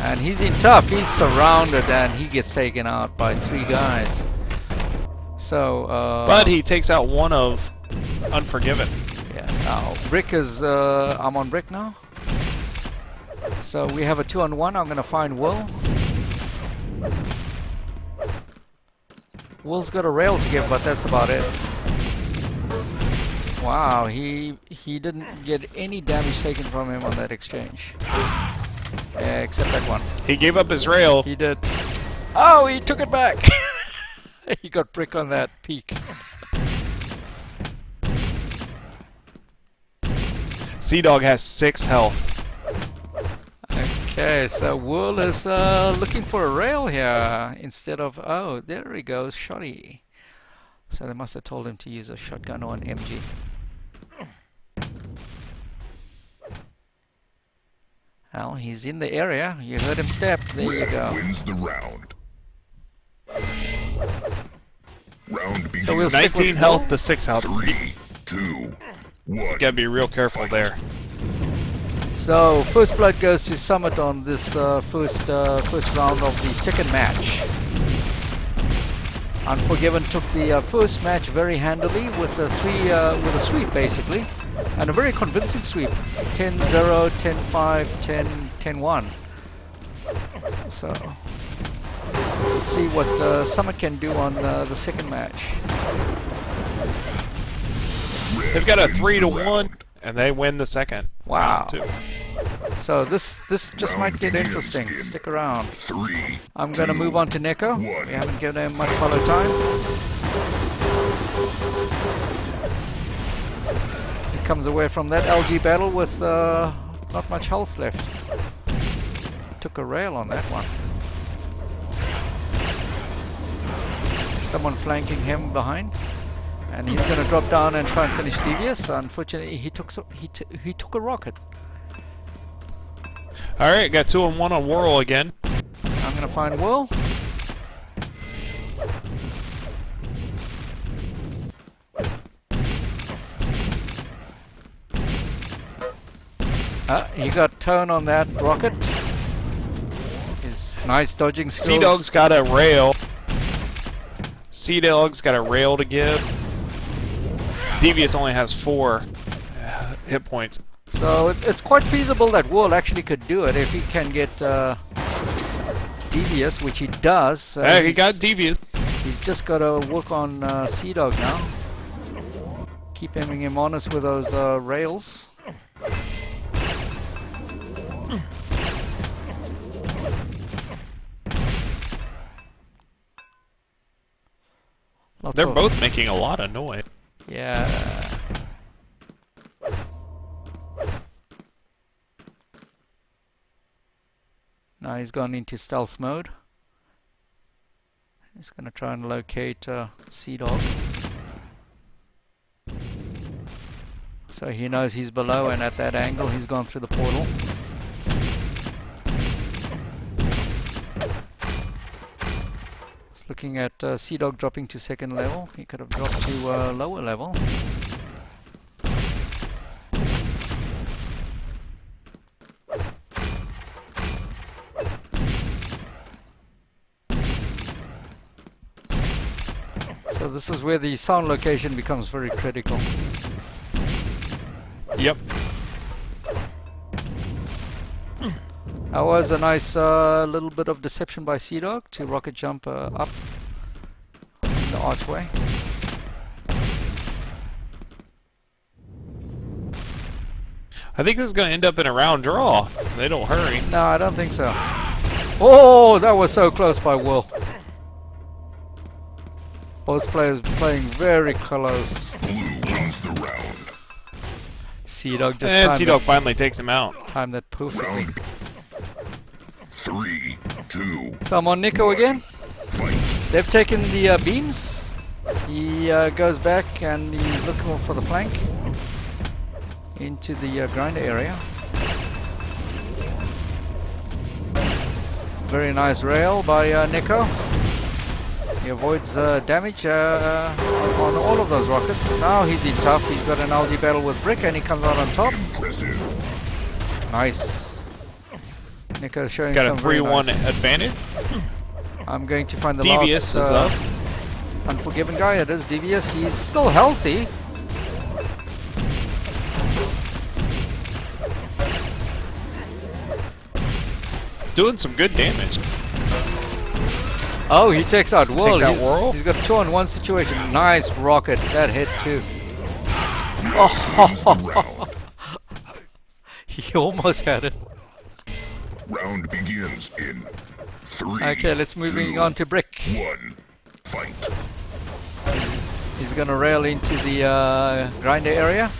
And he's in tough. He's surrounded and he gets taken out by 3 guys. So, But he takes out one of Unforgiven. yeah, now Brick is, I'm on Brick now. So we have a 2-on-1. I'm gonna find Will. Will's got a rail to give, but that's about it. Wow, he didn't get any damage taken from him on that exchange. Except that one. He gave up his rail. He did. Oh, he took it back! He got Brick on that peak. Sea-Dog has 6 health. Okay, so Wool is looking for a rail here instead of... Oh, there he goes, Shoddy. So they must have told him to use a shotgun or an MG. Well, he's in the area. You heard him step. There you Red go. wins the round. Round begins. So we'll stick 19 with health Will. to 6 health. 3, 2, 1. Gotta be real careful there. So first blood goes to Summit on this first round of the second match. Unforgiven took the first match very handily with a with a sweep basically, and a very convincing sweep. 10-0, 10-5, 10-1. So we'll see what Summit can do on the second match. They've got a 3-1, and they win the second. Wow. Round two. So this just might get interesting. Stick around. I'm going to move on to Neko. We haven't given him much follow time. He comes away from that LG battle with not much health left. Took a rail on that one. Someone flanking him behind. And he's going to drop down and try and finish Devious. Unfortunately, he took a rocket. All right, got 2-1 on Whirl again. I'm going to find Whirl. He got tone on that rocket. His nice dodging skills. Sea-Dog's got a rail. Sea-Dog's got a rail to give. Devious only has 4 hit points. So it's quite feasible that Whirl actually could do it if he can get Devious, which he does. He got Devious. He's just got to work on Sea-Dog now. Keep him honest with those rails. They're both making a lot of noise. Yeah. Now he's gone into stealth mode. He's going to try and locate Sea-Dog. So he knows he's below, and at that angle he's gone through the portal. Just looking at Sea-Dog dropping to second level. He could have dropped to lower level. So this is where the sound location becomes very critical. Yep. That was a nice little bit of deception by Sea-Dog to rocket jump up the archway. I think this is going to end up in a round draw. They don't hurry. No, I don't think so. Oh, that was so close by Will. Both players playing very close. Blue wins the round. Sea-Dog just And Sea-Dog finally takes him out. timed that perfectly. Round 3, 2, So I'm on Nico again. fight. They've taken the beams. He goes back and he's looking for the flank into the grinder area. Very nice rail by Nico. He avoids damage on all of those rockets. Now he's in tough. He's got an algae battle with Brick and he comes out on top. Impressive. Nice. Nico's showing Got some a very 3-1 nice. advantage. I'm going to find the Devious last is up. Unforgiven guy. It is Devious. He's still healthy. Doing some good damage. Oh, he takes out Whirl. Takes out Whirl? He's got 2 on 1 situation. Nice rocket. That hit too. Wins the round. He almost had it. Round begins in 3. Okay, let's moving 2, on to Brick. 1. Fight. He's gonna rail into the grinder area.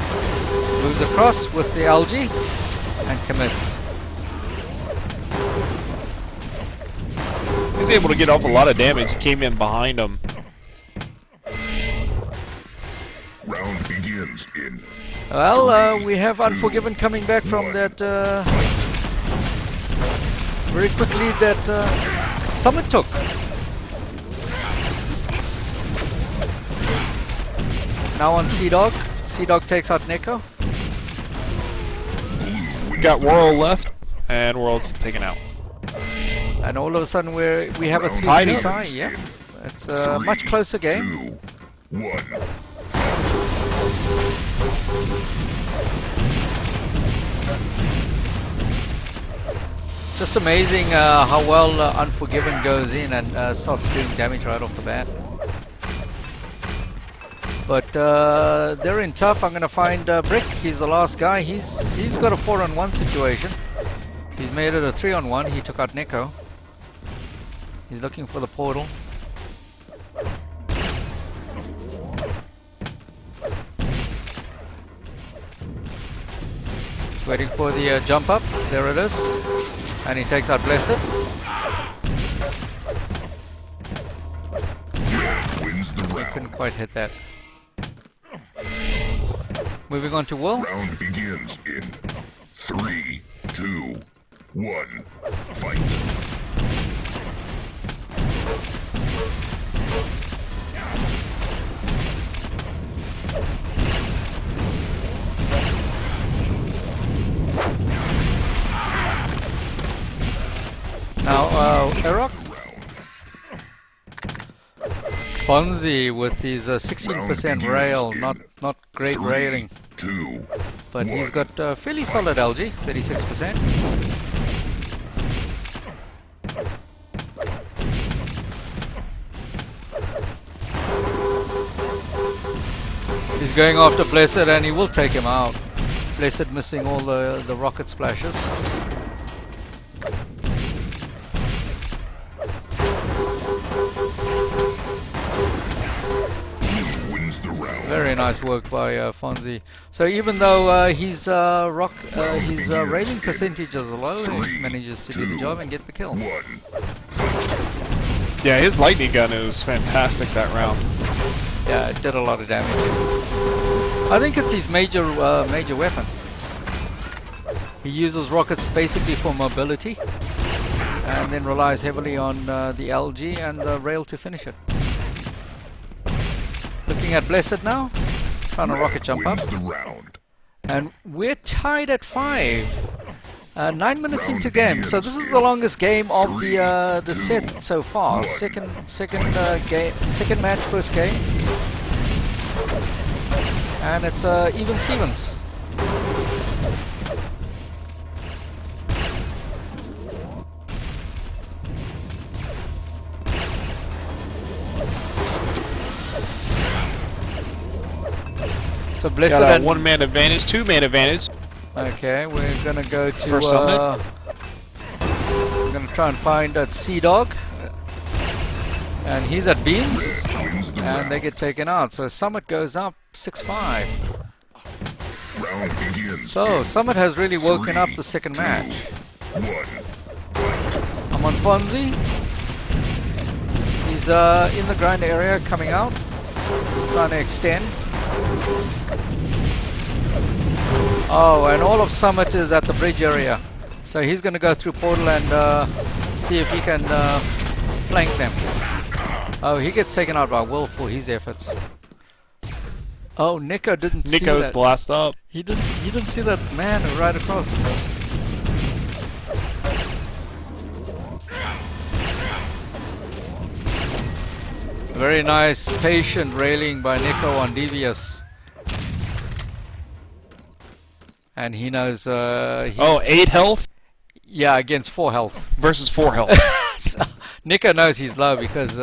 Moves across with the algae and commits. He's able to get off a lot of damage. He came in behind him. Round begins in Well, we have Unforgiven coming back from that very quick lead that Summit took. Now on Sea-Dog. Sea-Dog takes out Neko. Blue Got World left, and World's taken out. And all of a sudden we have a 3-3 tie. Yeah, it's a much closer game. 2, 1. Just amazing how well Unforgiven goes in and starts doing damage right off the bat. But they're in tough. I'm gonna find Brick. He's the last guy. He's got a 4-on-1 situation. He's made it a 3-on-1. He took out Neko. He's looking for the portal. Waiting for the jump up. There it is. And he takes out Blessed. Wins the He round. couldn't quite hit that. Moving on to Will. Round begins in 3, 2, 1. Fight. Now, Erok. Fonzie with his 16% rail, not great railing, 2, but he's got fairly solid LG, 36%. He's going after Blessed and he will take him out. Blessed missing all the rocket splashes. Very nice work by Fonzie. So even though his railing percentages are low, he manages to do the job and get the kill. Yeah, his lightning gun is fantastic that round. Yeah, it did a lot of damage. I think it's his major weapon. He uses rockets basically for mobility, and then relies heavily on the LG and the rail to finish it. Looking at Blessed now, trying to rocket jump up. And we're tied at 5. 9 minutes into game, so this is the longest game of the set so far. Second match, first game, and it's even Stevens. So Blessed got a and 1-man advantage, 2-man advantage. Okay, we're gonna go to For Summit. we're gonna try and find that Sea Dog, and he's at beams, and they get taken out. So Summit goes up 6-5. So Summit has really woken up the second match. I'm on Fonzie. He's in the grind area, coming out, trying to extend. Oh, and all of Summit is at the bridge area. So he's going to go through portal and see if he can flank them. Oh, he gets taken out by Will for his efforts. Oh, Nico didn't see that. Nico's the last up. He didn't see that man right across. Very nice, patient railing by Nico on Devious. And he knows... 8 health? Yeah, against 4 health. Versus 4 health. So, Nico knows he's low because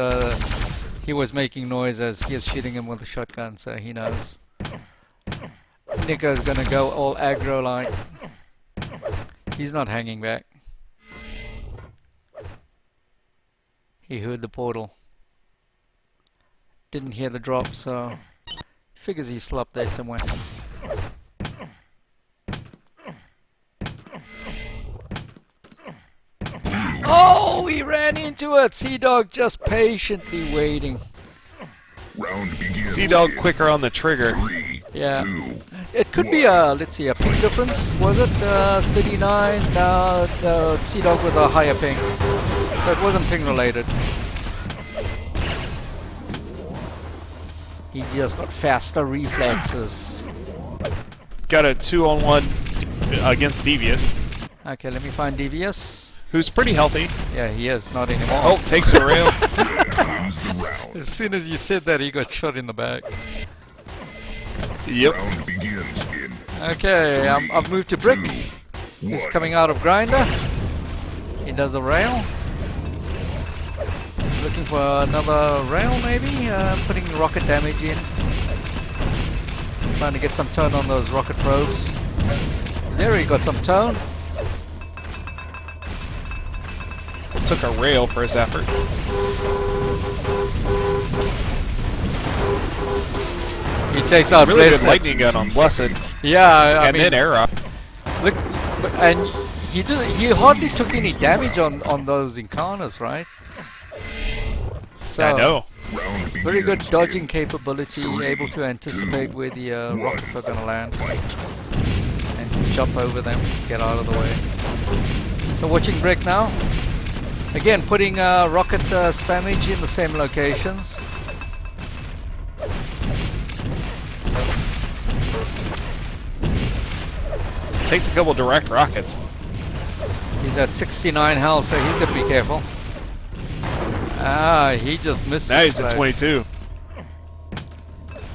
he was making noise as he is shooting him with a shotgun, so he knows. Nico's gonna go all aggro like. He's not hanging back. He heard the portal. Didn't hear the drop, so figures he slopped there somewhere. Oh, he ran into it! Sea Dog just patiently waiting. Sea Dog quicker on the trigger. Yeah. It could be a, let's see, a ping difference. Was it 39? Sea Dog with a higher ping. So it wasn't ping related. He just got faster reflexes. Got a 2-on-1 against Devious, Okay, let me find Devious. who's pretty healthy. Yeah, he is, not anymore. Oh, takes the rail. Wins the round. As soon as you said that, he got shot in the back. Yep. Round begins in Okay, I've moved to Brick. He's coming out of Grinder. He does a rail. Looking for another rail, maybe? Putting rocket damage in. Trying to get some tone on those rocket probes. There, he got some tone. Took a rail for his effort. He takes out Really good Blessed. lightning gun on Blessed. Yeah, I And mean, then Era. look, and he hardly took any damage on those encounters, right? So, I know. round very good begins dodging in capability, able to anticipate where the rockets are going to land fight. and jump over them, get out of the way. So watching Brick now. Again, putting rocket spammage in the same locations. Takes a couple direct rockets. He's at 69 health, so he's got to be careful. Ah, he just missed. Now he's his at flag. 22.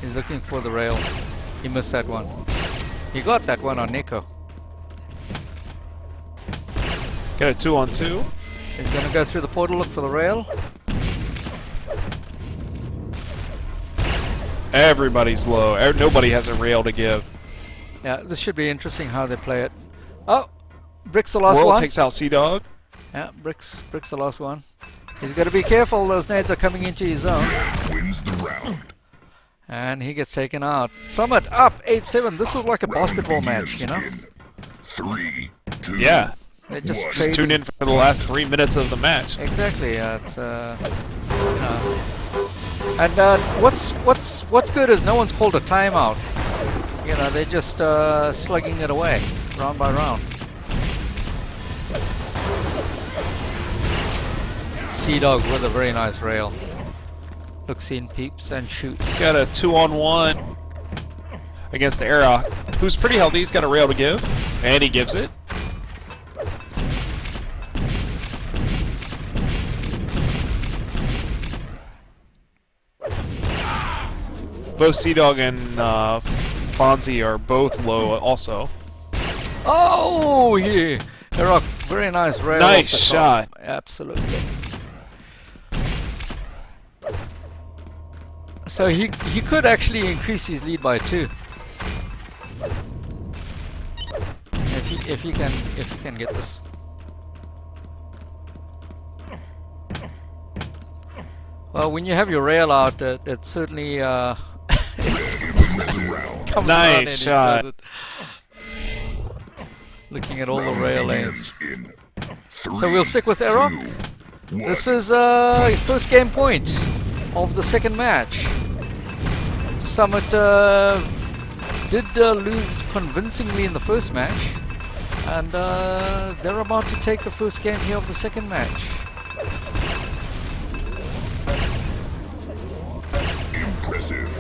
He's looking for the rail. He missed that one. He got that one on Nico. Got a 2-on-2. He's gonna go through the portal, look for the rail. Everybody's low. Nobody has a rail to give. Yeah, this should be interesting how they play it. Oh, Brick's the last World one. takes out Sea Dog. Yeah, Brick's the last one. He's got to be careful. Those nades are coming into his zone, Wins the round. and he gets taken out. Summit up 8-7. This is like a basketball match, you know. 3, 2, Yeah. They're just Just Just tune trading. in for the last 3 minutes of the match. Exactly. It's you know. And what's good is no one's called a timeout. You know, they're just slugging it away, round by round. Sea Dog with a very nice rail. Looks in, peeps, and shoots. Got a 2-on-1 against Era, who's pretty healthy. He's got a rail to give, and he gives it. Both Sea Dog and Fonzie are both low also. Oh, yeah. Rock, very nice rail. Nice off the shot. top. Absolutely. So he could actually increase his lead by 2. If he can get this. Well, when you have your rail out, it certainly wins the round. comes Nice around and it shot. does it. Looking at all the rail lanes. Begins in So we'll stick with Era. 2, 1. This is first game point of the second match. Summit did lose convincingly in the first match, and they're about to take the first game here of the second match. Impressive.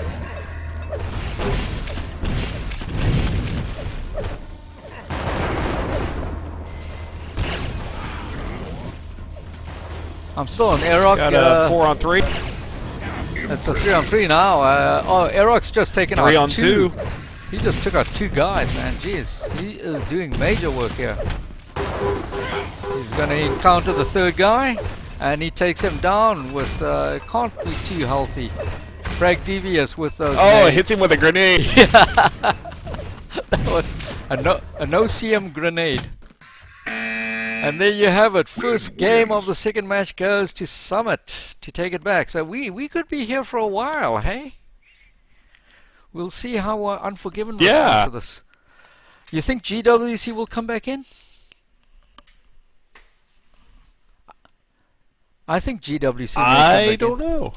I'm still on Aeroc. Got a 4-on-3. It's a 3-on-3 now. Oh, Aeroc's just taken out 3-on-2. He just took out 2 guys, man. Jeez, he is doing major work here. He's going to encounter the 3rd guy, and he takes him down with, can't be too healthy. Frag Devious with those Oh, nades. it hits him with a grenade. That was a no-CM grenade. And there you have it. First game of the second match goes to Summit to take it back. So we could be here for a while, hey? We'll see how Unforgiven responds to this. You think GWC will come back in? I think GWC will come I back don't in. know.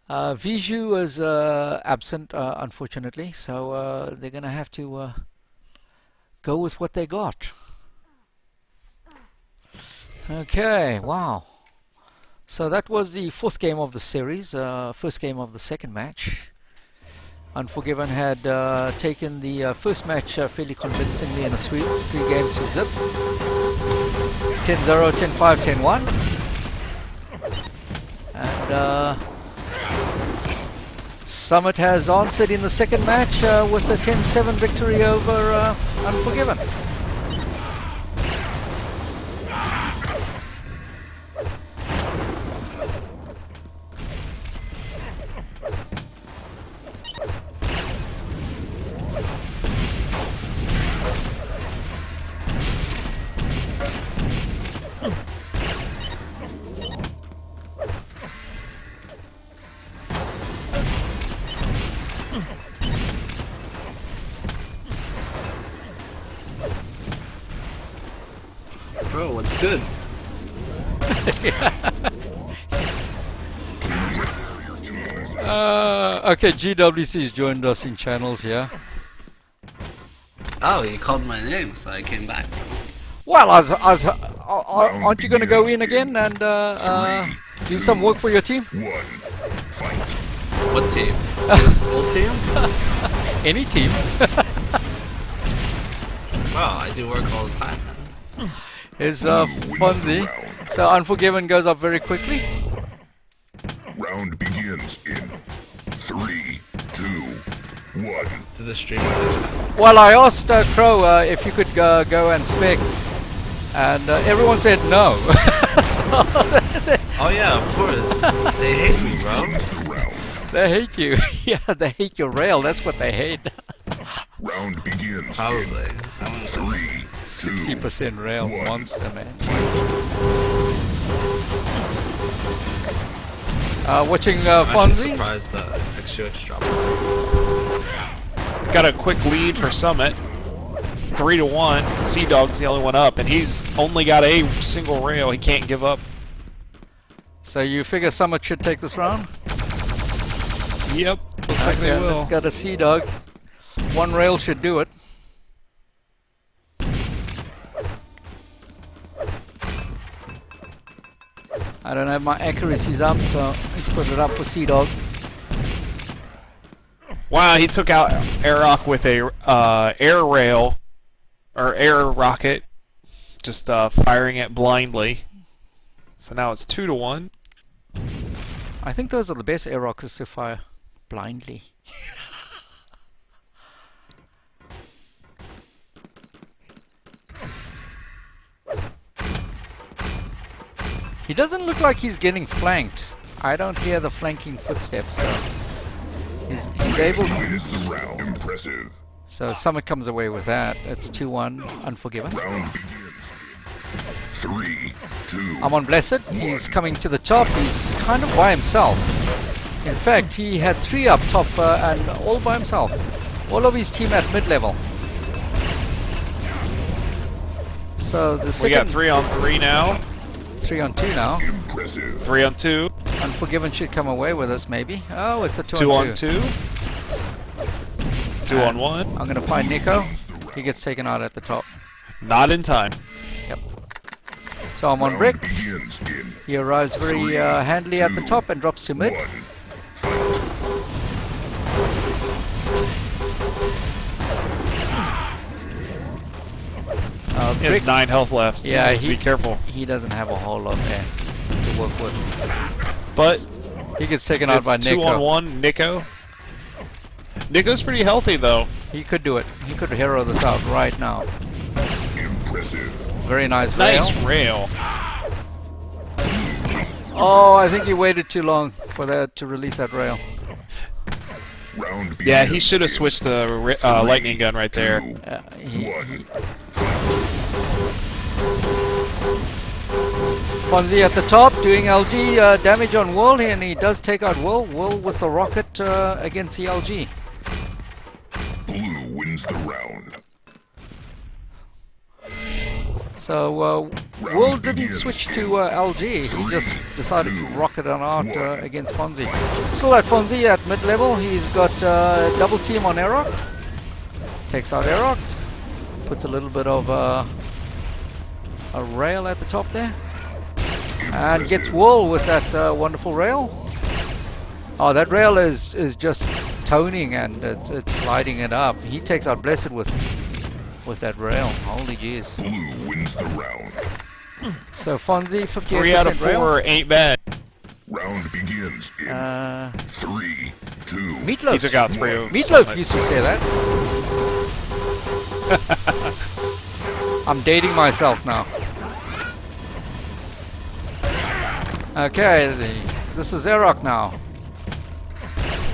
Viju is absent, unfortunately, so they're going to have to go with what they got. Okay, wow. So that was the 4th game of the series, first game of the second match. Unforgiven had taken the first match fairly convincingly in a sweep, 3 games to zip. 10-0, 10-5, 10-1. And Summit has answered in the second match with a 10-7 victory over Unforgiven. Bro, what's good? Okay, GWC's joined us in channels here. Oh, you called my name, so I came back. Well, aren't you going to go in again and do some work for your team? What team? Full team? Any team. Well, I do work all the time. Is Fonzie. So Unforgiven goes up very quickly. Round begins in 3, 2, 1. To the stream. Well, I asked Crow if you could go and spec, and everyone said no. Oh yeah, of course. They hate me, bro. They hate you. Yeah, they hate your rail. That's what they hate. Round begins Probably. in 3, 60% rail monster, man. Watching Fonzie. I'm surprised the xUx dropped. Got a quick lead for Summit. 3-1. Sea Dog's the only one up, and he's only got a single rail. He can't give up. So you figure Summit should take this round? Yep. Looks like they will. Let's go to Sea Dog. One rail should do it. I don't have my accuracies up, so let's put it up for Sea Dog. Wow, he took out Airrock with a air rail, or air rocket, just firing it blindly. So now it's 2-1. I think those are the best air rockets to fire blindly. He doesn't look like he's getting flanked. I don't hear the flanking footsteps, so he's able to. Impressive. So Summit comes away with that. It's 2-1, Unforgiven. Round begins. 3, 2. I'm on Blessed. He's coming to the top. He's kind of by himself. In fact, he had 3 up top and all by himself. All of his team at mid-level. So the second... We got 3-on-3 now. 3-on-2 now. Impressive. 3-on-2. Unforgiven should come away with us, maybe. Oh, it's a 2-on-2. 2-on-2. 2-on-1. I'm going to find Nico. He gets taken out at the top. Not in time. Yep. So I'm on Brick. Begins in He arrives very handily at the top and drops to mid. 1. He has 9 health left. Yeah, be careful. He doesn't have a whole lot there to work with. But he gets taken out by Nico. 2-on-1, Nico. Nico's pretty healthy though. He could do it. He could hero this out right now. Impressive. Very nice rail. Nice rail. Oh, I think he waited too long for that to release that rail. Round Yeah, he begins should have in switched the lightning gun right there. 2, He 1. Fonzie at the top doing LG damage on Wool, and he does take out Wool. Wool with the rocket against the LG. Blue wins the round. So Wool didn't switch to LG. He just decided to rocket on out against Fonzie. Still at Fonzie at mid-level. He's got double team on Airrock. Takes out Airrock. Puts a little bit of a rail at the top there. And gets Wool with that wonderful rail. Oh, that rail is just toning and it's lighting it up. He takes out Blessed with that rail. Holy jeez. Blue wins the round. So Fonzie, 58% 3 out of 4 rail. ain't bad. Round begins in 3, 2. He Meatloaf. took out 3 of Meatloaf Summit. used to say that. I'm dating myself now. Okay, this is xUx now.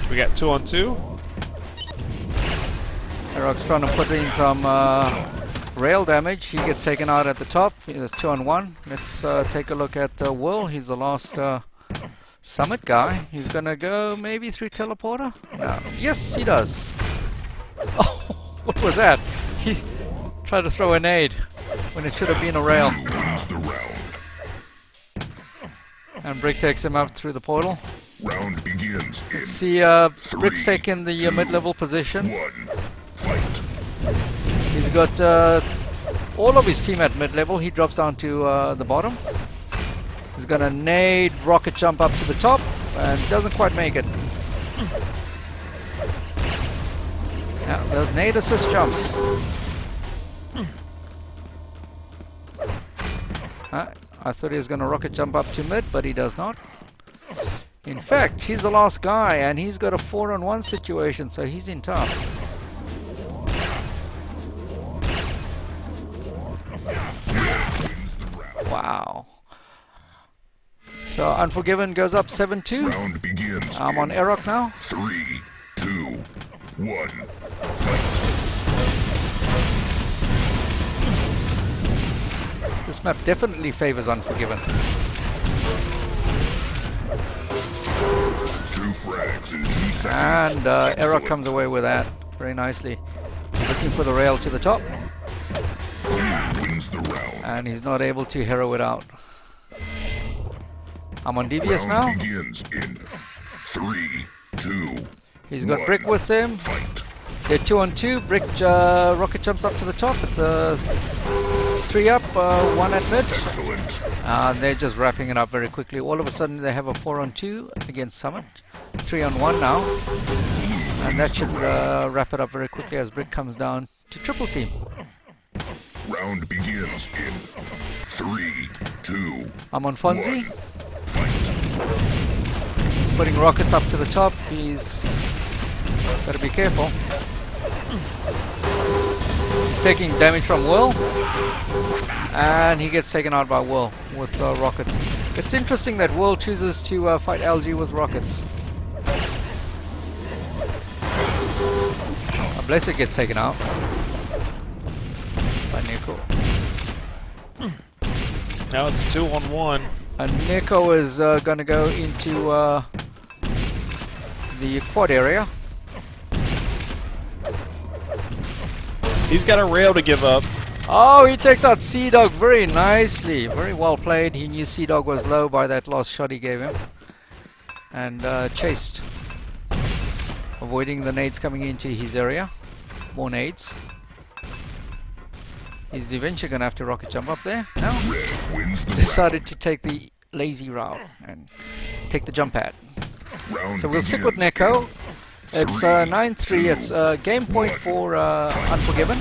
We got 2 on 2. xUx trying to put in some rail damage. He gets taken out at the top. There's 2 on 1. Let's take a look at Will. He's the last Summit guy. He's gonna go maybe through teleporter? No. Yes, he does. Oh, what was that? He tried to throw a nade when it should have been a rail. Blue wins the round. And Brick takes him up through the portal. Round begins in See, Brick's taking the mid-level position. 1. Fight. He's got all of his team at mid-level. He drops down to the bottom. He's gonna nade, rocket jump up to the top, and doesn't quite make it. Yeah, those nade assist jumps. I thought he was gonna rocket jump up to mid, but he does not. In fact, he's the last guy, and he's got a 4-on-1 situation, so he's in tough. Wow. So Unforgiven goes up 7-2. Round begins I'm on in xUx now. 3, 2, 1. Fight. This map definitely favors Unforgiven. 2 frags in 2 seconds. And xUx Excellent. comes away with that very nicely. He's looking for the rail to the top, Blue wins the round. and he's not able to hero it out. I'm on Devious Round now. begins in 3, 2. He's got 1. Brick with him. Fight. They're 2 on 2. Brick rocket jumps up to the top. It's a 3 up, 1 at mid. Excellent. They're just wrapping it up very quickly. All of a sudden they have a 4 on 2 against Summit. 3 on 1 now. And that should wrap it up very quickly as Brick comes down to triple team. Round begins in 3, 2. I'm on Fonzie. 1. Fight. He's putting rockets up to the top. He's got to be careful. He's taking damage from Will. And he gets taken out by Will with rockets. It's interesting that Will chooses to fight LG with rockets. Blessed gets taken out by Nico. Now it's 2 on 1. And Nico is going to go into the quad area. He's got a rail to give up. Oh, he takes out Sea-Dog very nicely. Very well played. He knew Sea-Dog was low by that last shot he gave him. And chased. Avoiding the nades coming into his area. More nades. He's eventually going to have to rocket jump up there. No. Red wins the Decided to take the lazy route and take the jump pad. round. So we'll stick with Neko. It's 9-3. It's game point for Unforgiven.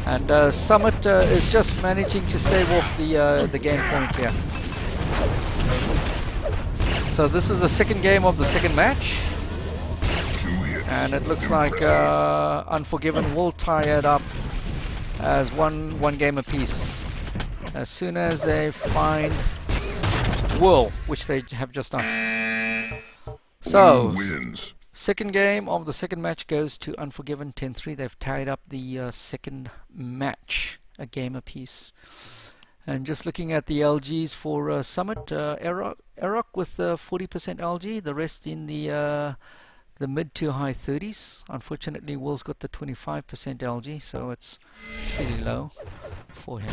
And Summit is just managing to stave off the game point here. So this is the second game of the second match. 2 hits. And it looks like Unforgiven will tie it up as one game apiece as soon as they find Will, which they have just done. So, Wins. second game of the second match goes to Unforgiven 10-3. They've tied up the second match, a game apiece. And just looking at the LGs for Summit, xUx with 40% LG, the rest in the mid to high 30s. Unfortunately, Will's got the 25% LG, so it's fairly low for him.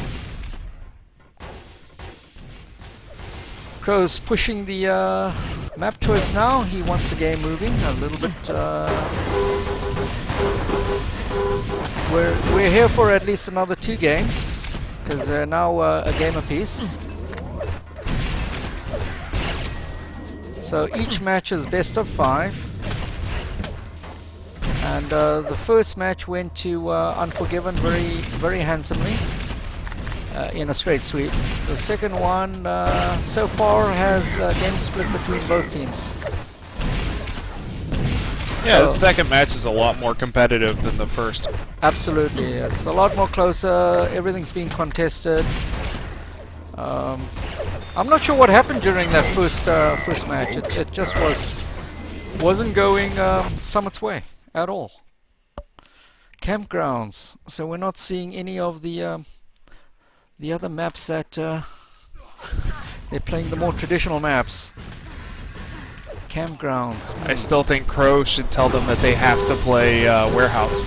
Crow's pushing the map choice now. He wants the game moving a little bit. We're here for at least another 2 games because they're now a game apiece. So each match is best of 5. And the first match went to Unforgiven very handsomely in a straight sweep. The second one so far has game split between both teams. Yeah, So the second match is a lot more competitive than the first. absolutely, it's a lot more closer. Everything's being contested. I'm not sure what happened during that first match. It just wasn't going Summit's way at all. Campgrounds. So we're not seeing any of the other maps that they're playing the more traditional maps. Campgrounds. I still think Crow should tell them that they have to play Warehouse.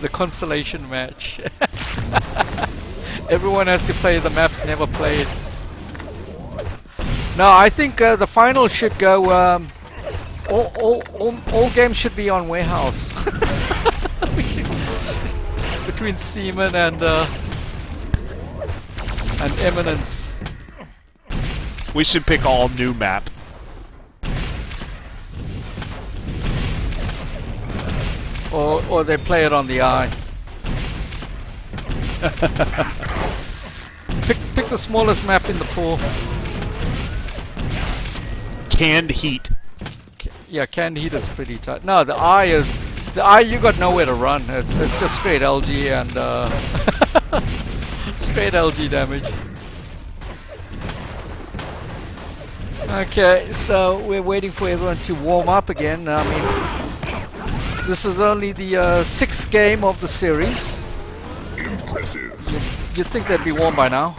The consolation match. Everyone has to play the maps never played. No, I think the final should go. All games should be on Warehouse. Between Seaman and Eminence. We should pick all new map. Or they play it on the eye. Pick the smallest map in the pool. Canned Heat. Yeah, Canned Heat is pretty tight. No, the eye you got nowhere to run. It's just straight LG and straight LG damage. Okay, so we're waiting for everyone to warm up again. I mean, this is only the 6th game of the series. Impressive. You'd think they'd be warm by now.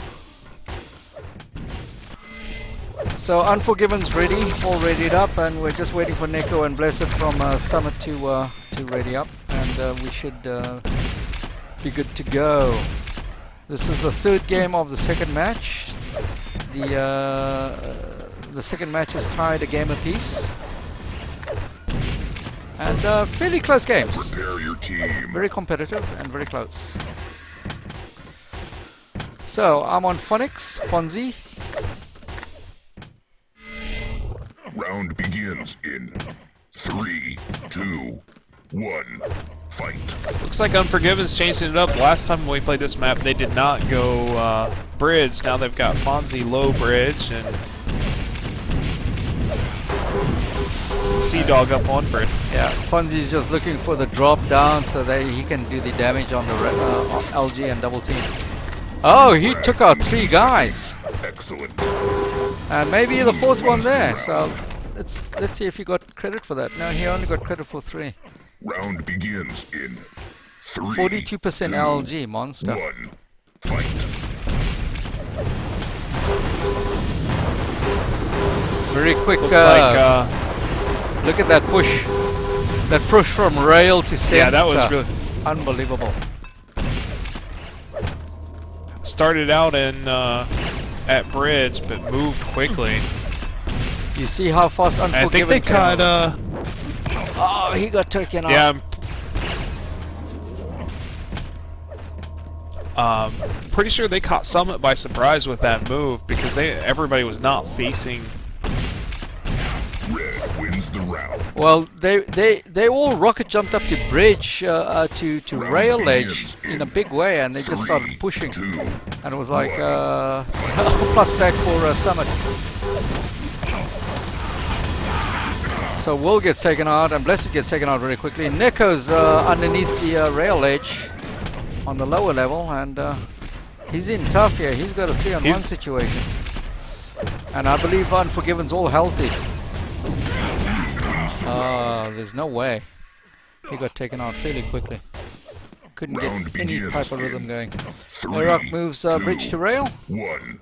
So Unforgiven's ready, all readied up, and we're just waiting for Neko and Blessed from Summit to ready up, and we should be good to go. This is the 3rd game of the second match. The second match is tied a game apiece. And fairly close games. Prepare your team. Very competitive and very close. So, I'm on Fonzie. Round begins in 3, 2, 1. Fight. Looks like Unforgiven's changing it up. Last time we played this map, they did not go bridge. Now they've got Fonzie low bridge and Sea Dog up on bridge. Yeah, Fonzie's just looking for the drop down so that he can do the damage on the LG and double team. Oh, he took out 3 guys. Excellent. And maybe the 4th one there. So let's see if he got credit for that. No, he only got credit for 3. Round begins in 3, 42% 2, LG monster. 1. Fight. Very quick. Looks like Look at that push. That push from rail to center. yeah, that was really unbelievable. started out in at bridge, but moved quickly. You see how fast Unforgiven I think they came cut. Oh, he got taken out. Yeah. Pretty sure they caught Summit by surprise with that move because everybody was not facing. Red wins the round. Well, they all rocket jumped up to bridge to rail edge in a big way, and they just started pushing, and it was like plus back for Summit. So Will gets taken out, and Blessed gets taken out very quickly. Neko's underneath the rail edge on the lower level, and he's in tough here. He's got a 3-on-1 situation, and I believe Unforgiven's all healthy. There's no way. He got taken out fairly quickly. Couldn't get any type of rhythm going. Iraq moves bridge to rail. 1.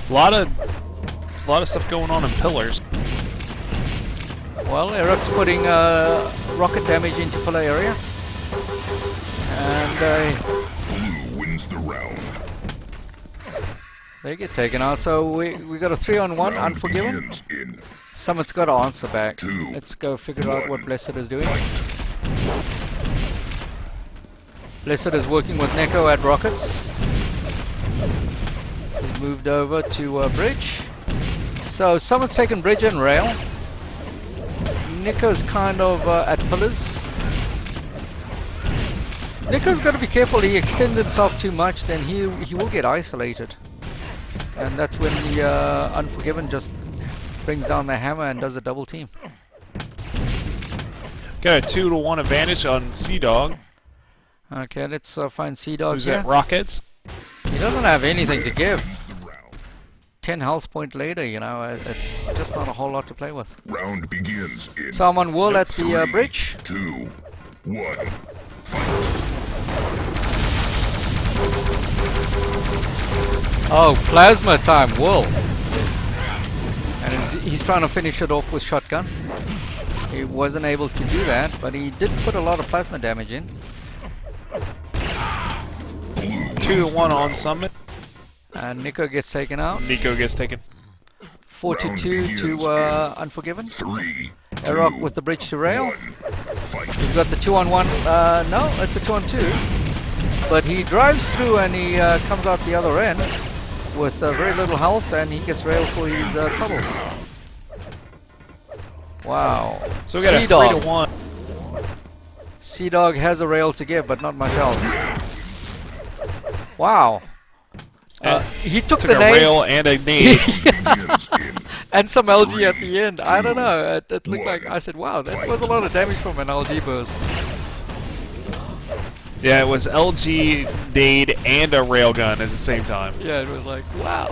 A lot of stuff going on in pillars. Well, Iraq's putting rocket damage into pillar area, and Blue wins the round. they get taken out. So we got a 3-on-1. Round Unforgiven. begins in Summit's got to answer back. 2, Let's go figure out what 1. Blessed is doing. Fight. Blessed is working with Neko at rockets. moved over to bridge. So someone's taken bridge and rail. Nico's kind of at pillars. Nico's got to be careful. He extends himself too much, then he will get isolated. And that's when the Unforgiven just brings down the hammer and does a double team. Got a 2-to-1 advantage on Sea Dog. Okay, let's find Sea Dog Who's here. at Rockets? He doesn't have anything to give. 10 health point later, you know, it's just not a whole lot to play with. Round begins in So I'm on Will at the bridge. 2, 1, fight. Oh, plasma time, Will. And he's trying to finish it off with shotgun. He wasn't able to do that, but he did put a lot of plasma damage in. 2-to-1 on Summit. And Nico gets taken out. Nico gets taken. 42 to Unforgiven. 3, Erok with the bridge to rail. 1, fight. He's got the 2-on-1. No, it's a 2-on-2. But he drives through and he comes out the other end with very little health, and he gets railed for his troubles. Wow. So we got a Sea Dog. 3-to-1. Sea Dog has a rail to give, but not much else. Wow. He took Took the a nade. rail and a nade. Begins in And some LG at the end. I don't know. It looked 1, like, I said, wow, that was a lot of damage from an LG burst. Yeah, it was LG, nade, and a railgun at the same time. Yeah, it was like, wow.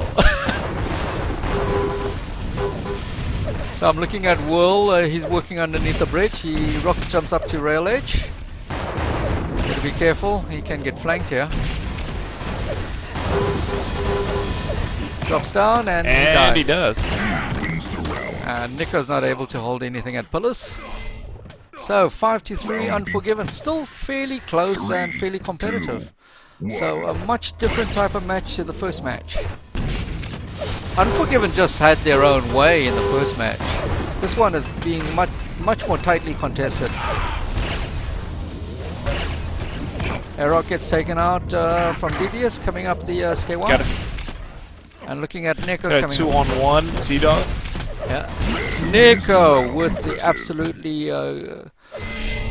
So I'm looking at Will. He's working underneath the bridge. He rocket jumps up to rail edge. Gotta be careful. He can get flanked here. Drops down and And he he dies. does. wins the round. And Nico's not able to hold anything at pillars. So 5-3 Unforgiven. Still fairly close and fairly competitive. So a much different type of match to the first match. Unforgiven just had their own way in the first match. This one is being much more tightly contested. Erok gets taken out from Devious coming up the stairwell. Got it. And looking at Nico Got a coming up. 2-on-1 Sea Dog. Yeah. Nico with the absolutely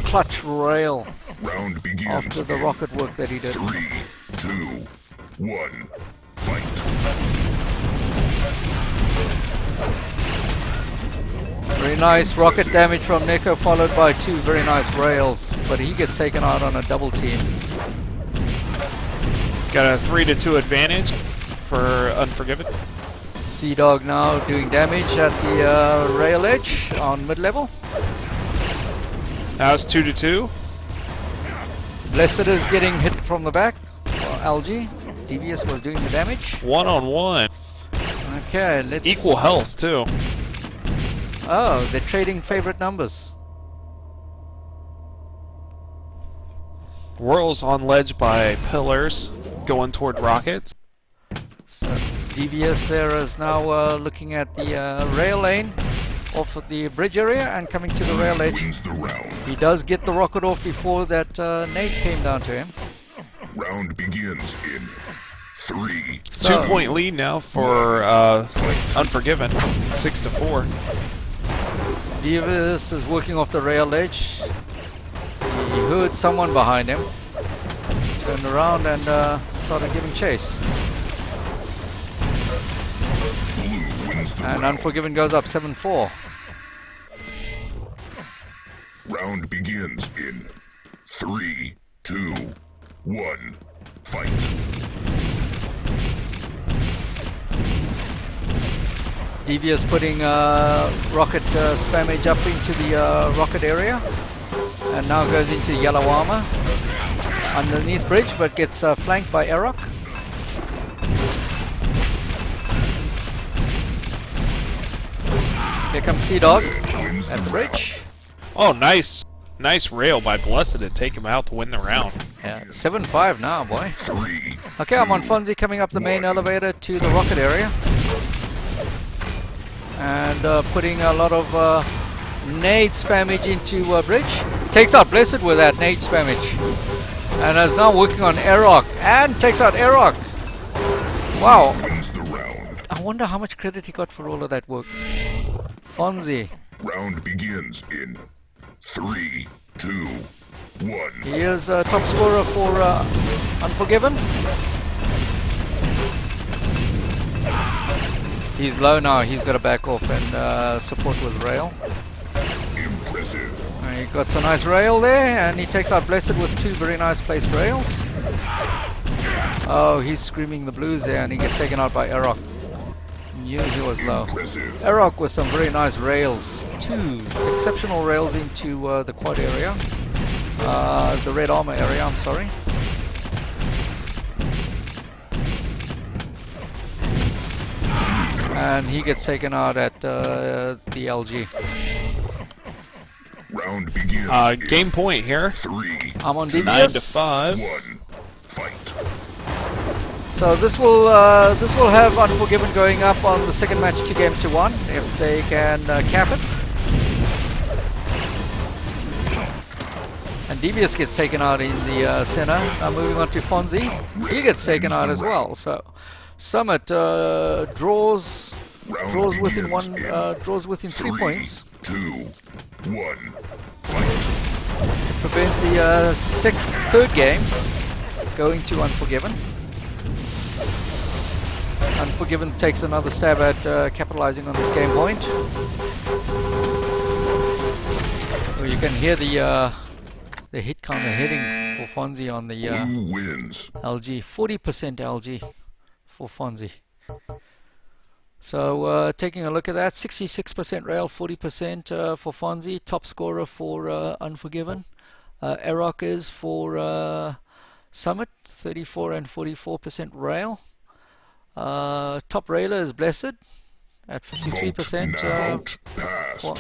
clutch rail Round begins after the rocket work that he did. 3, 2, 1, fight. Very nice rocket damage from Nico, followed by 2 very nice rails, but he gets taken out on a double team. Got a 3-to-2 advantage for Unforgiven. Sea Dog now doing damage at the rail edge on mid-level. Now it's 2-to-2. Blessed is getting hit from the back. LG. Devious was doing the damage. 1-on-1. Okay, let's... Equal health, too. Oh, they're trading favorite numbers. Whirl's on ledge by pillars, going toward rockets. So Devious there is now looking at the rail lane off of the bridge area and coming to the rail edge. Wins the round. He does get the rocket off before that nade came down to him. Round begins in 3, So, 2-point lead now for Unforgiven. 6-4. Devious is working off the rail edge. He heard someone behind him. Turned around and started giving chase. blue wins the And round. Unforgiven goes up 7-4. Round begins in 3, 2, 1, fight. Devious putting rocket spammage up into the rocket area. And now goes into yellow armor. Underneath bridge, but gets flanked by Erok. Here comes Sea Dog Wins at the bridge. Oh, nice. Nice rail by Blessed to take him out to win the round. Yeah, 7-5 now, boy. 3, Okay, I'm on Fonzie coming up the main elevator to the rocket area. And putting a lot of nade spammage into bridge. Takes out Blessed with that nade spammage. And is now working on Erok. And takes out Erok. Wow. Wins the round. I wonder how much credit he got for all of that work. Fonzie. Round begins in 3, 2, 1. He is top scorer for Unforgiven. He's low now. He's got to back off and support with rail. Impressive. He got a nice rail there, and he takes out Blessed with 2 very nice placed rails. Oh, he's screaming the blues there, and he gets taken out by Erok. Knew he was low. Impressive. Erok with some very nice rails. 2 exceptional rails into the quad area. The red armor area, I'm sorry. And he gets taken out at the LG. Round begins Game point here. 3, I'm on 9 Devious. to 5. 1. Fight. So this will have Unforgiven going up on the second match 2 games to 1 if they can cap it. And Devious gets taken out in the center. Now moving on to Fonzie, he gets taken out as well. So Summit draws within 3 points. 2, 1. Prevent the third game going to Unforgiven. Unforgiven takes another stab at capitalizing on this game point. Oh, you can hear the hit counter hitting for Fonzie on the Who wins? LG. 40% LG for Fonzie. So taking a look at that, 66% rail, 40% for Fonzie. Top scorer for Unforgiven. Erok is for Summit, 34 and 44% rail. Top railer is Blessed at 53% for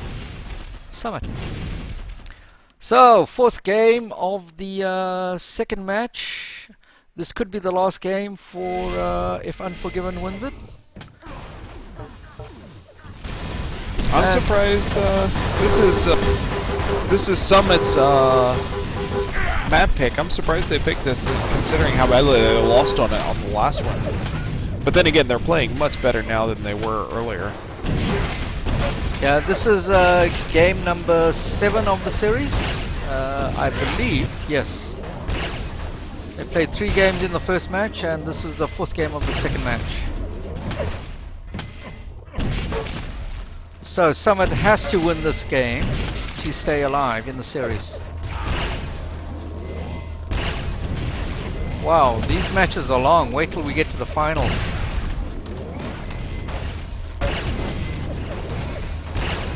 Summit. So, 4th game of the second match. This could be the last game for if Unforgiven wins it. I'm surprised. This is Summit's map pick. I'm surprised they picked this, considering how badly they lost on it on the last one. But then again, they're playing much better now than they were earlier. Yeah, this is game number 7 of the series, I believe. Yes. They played 3 games in the first match, and this is the 4th game of the second match. So Summit has to win this game to stay alive in the series. Wow, these matches are long. Wait till we get to the finals.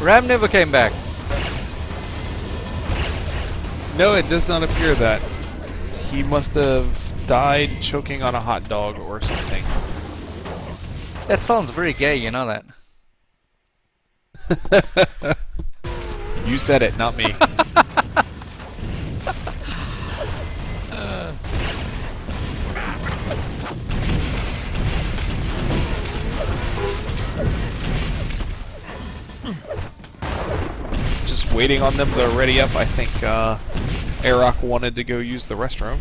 Ram never came back. No, it does not appear that. He must have died choking on a hot dog or something. That sounds very gay, you know that. You said it, not me. Just waiting on them to ready up. I think Erok wanted to go use the restroom.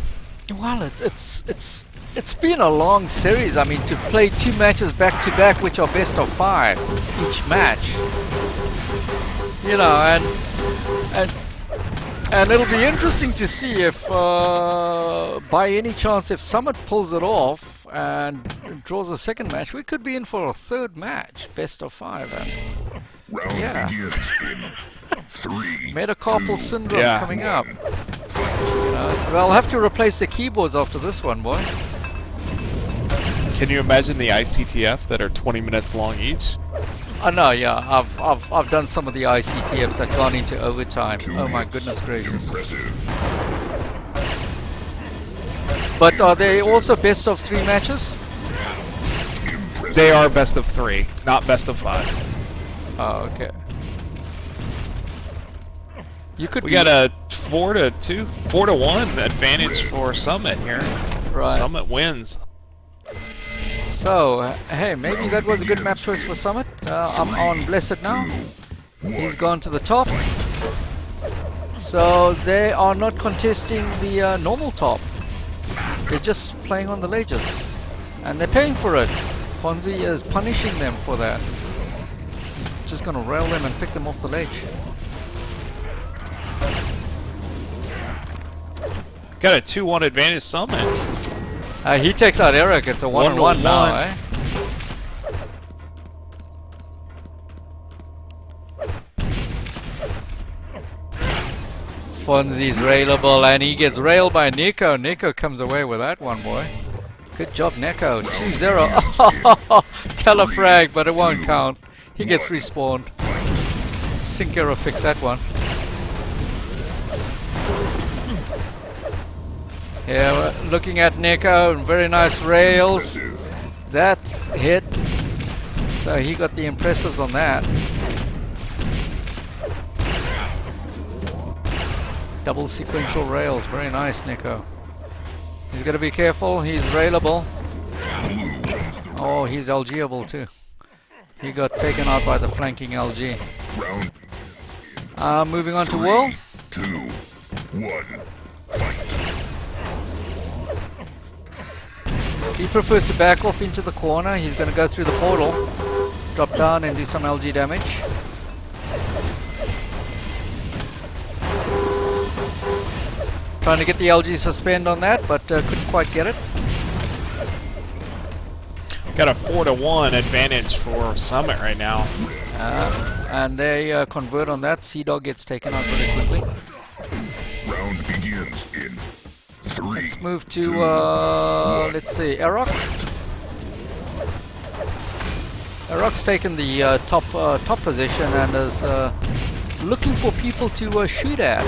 Well, it's been a long series. I mean, to play 2 matches back to back, which are best of 5 each match. You know, and it'll be interesting to see if, by any chance, if Summit pulls it off and draws a second match, we could be in for a 3rd match, best of 5. And Round yeah. begins in 3, Metacarpal 2, syndrome Yeah. coming up. You know, well, I'll have to replace the keyboards after this one, boy. Can you imagine the ICTF that are 20 minutes long each? I know, yeah. I've done some of the ICTFs that gone into overtime. Oh my goodness gracious! Impressive. But are they also best of 3 matches? They are best of 3, not best of 5. Oh, okay. You could. We got a 4-2, 4-1 advantage for Summit here. Right. Summit wins. So, hey, maybe that was a good map choice for Summit. I'm on Blessed now. He's gone to the top. So they are not contesting the normal top. They're just playing on the ledges. And they're paying for it. Fonzie is punishing them for that. Just gonna rail them and pick them off the ledge. Got a 2-1 advantage Summit. He takes out Eric. It's a 1-on-1 now, eh? Fonzie's railable and he gets railed by Nico. Nico comes away with that one, boy. Good job, Nico. 2-0. Telefrag, but it won't count. He gets respawned. Sync error fix that one. Yeah, we're looking at Nico. Very nice rails. That hit. So he got the impressives on that. Double sequential rails. Very nice, Nico. He's got to be careful. He's railable. Oh, he's LGable too. He got taken out by the flanking LG. Moving on to Will. 2, 1, fight. He prefers to back off into the corner. He's going to go through the portal, drop down and do some LG damage. Trying to get the LG suspend on that, but couldn't quite get it. Got a 4-1 advantage for Summit right now. And they convert on that. Sea-Dog gets taken out very quickly. Round begins in 3. Let's move to, let's see, Erok. Erok's taken the top position and is looking for people to shoot at.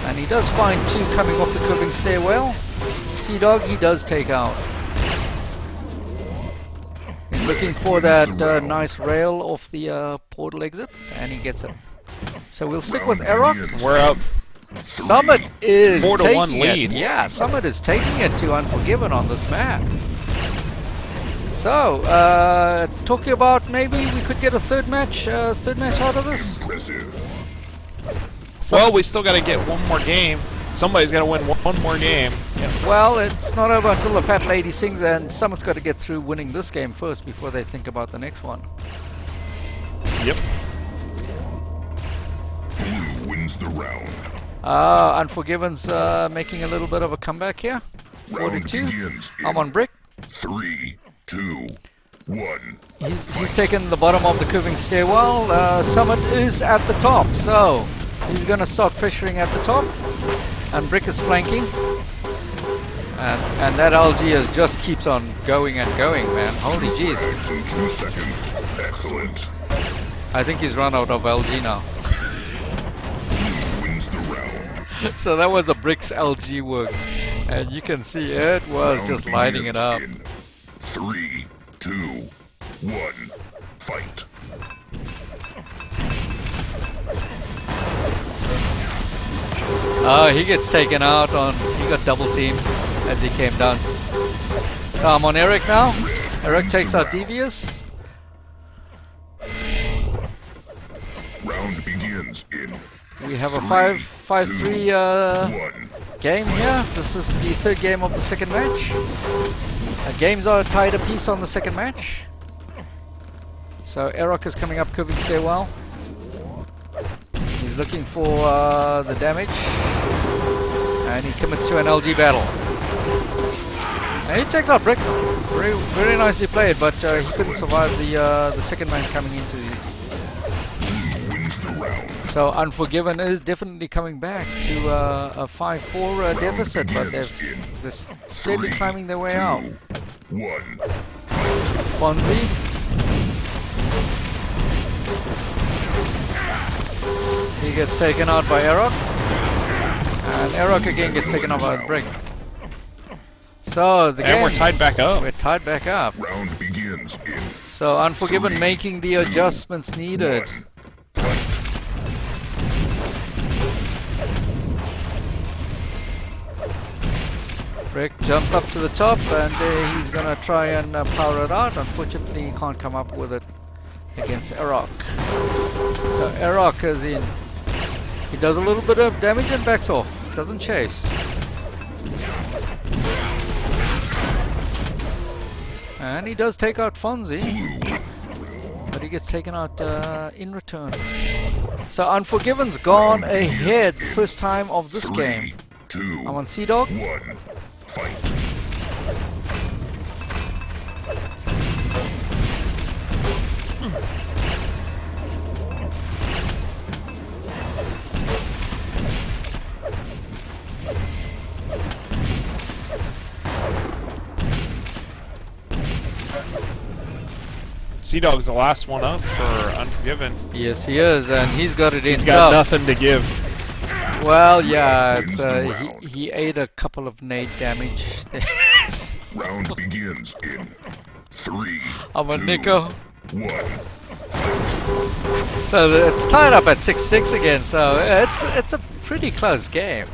And he does find 2 coming off the curving stairwell. Sea-Dog he does take out. He's looking for that nice rail off the portal exit, and he gets it. So we'll stick with Erok. We're up. Summit is 4-1 taking lead. it. Yeah, Summit is taking it to Unforgiven on this map. So, talking about maybe we could get a third match out of this. Impressive. Well, we still got to get one more game. Somebody's got to win one more game. Yeah, well, it's not over until the fat lady sings, and someone's got to get through winning this game first before they think about the next one. Yep. Blue wins the round. Unforgiven's making a little bit of a comeback here. Round 42. begins in I'm on brick. 3, 2, 1. He's taken the bottom of the curving stairwell. Summit is at the top, so he's going to start pressuring at the top. And Brick is flanking. And that LG just keeps on going and going, man. Holy jeez. In 2 seconds. Excellent. I think he's run out of LG now. Blue wins the round. So that was a Brick's LG work. And you can see it was Round just lighting it up. begins in 3, 2, 1. Fight. Oh, he gets taken out on. He got double teamed as he came down. So I'm on Eric now. Eric takes out Devious. Round begins in We have a 5-3 1. game here. This is the third game of the second match. Games are tied apiece on the second match. So Erok is coming up curving stairwell. He's looking for the damage. And he commits to an LG battle. And he takes out Brick. Very, very nicely played, but he couldn't survive the second man coming into the... Blue wins the round. So Unforgiven is definitely coming back to a 5-4 deficit, but they're steadily climbing their way out. 1. Fonzie. He gets taken out by Erok. And Erok again gets taken out by Brick. So the game. And we're tied back up. We're tied back up. Round begins in So Unforgiven making the adjustments needed. 1. Fight. Brick jumps up to the top and he's gonna try and power it out. Unfortunately, he can't come up with it against Erok. So Erok is in. He does a little bit of damage and backs off. Doesn't chase. And he does take out Fonzie, but he gets taken out in return. So Unforgiven's gone ahead first time of this game. I'm on Sea-Dog. Sea-Dog's the last one up for Unforgiven. Yes, he is, and he's got it in He's got tough. nothing to give. Well, yeah, it's, he ate a couple of nade damage. Round begins in 3. I'm on 2, Nico. 1. So it's tied up at 6-6 again. So it's a pretty close game,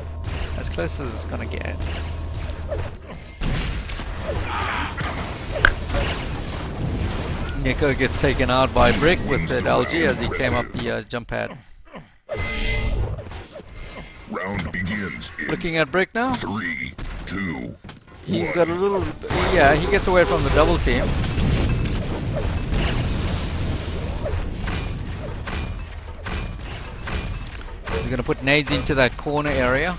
as close as it's gonna get. Nico gets taken out by Brick with that LG as he came up the jump pad. Round begins in Looking at Brick now. 3, 2. He's got a little, yeah, he gets away from the double team. He's gonna put nades into that corner area.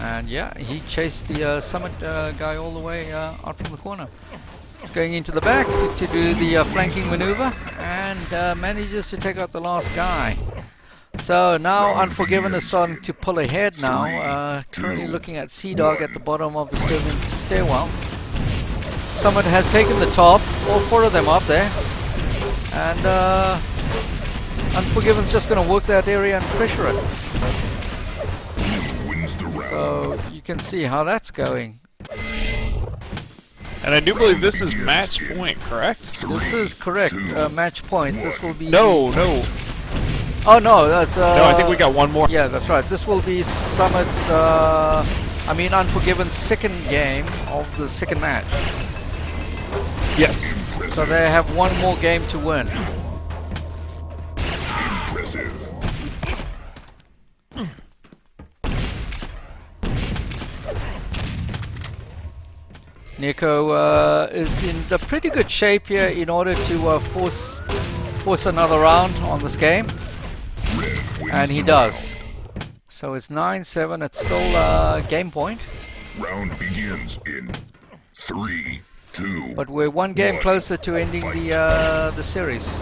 And yeah, he chased the Summit guy all the way out from the corner. He's going into the back to do the flanking maneuver and manages to take out the last guy. So now Unforgiven is starting to pull ahead now. Currently looking at Sea-Dog at the bottom of the stairwell. Summit has taken the top, all 4 of them up there. And Unforgiven's just going to work that area and pressure it. So you can see how that's going. And I do believe this is match point, correct? This is correct, match point. This will be... No. Oh no, that's... No, I think we got one more. Yeah, that's right. This will be Summit's... Unforgiven's second game of the second match. Yes. So they have one more game to win. Impressive. Nico is in a pretty good shape here in order to force another round on this game, and he does. So it's 9-7. It's still game point. Round begins in 3, 2. But we're one game closer to ending the series.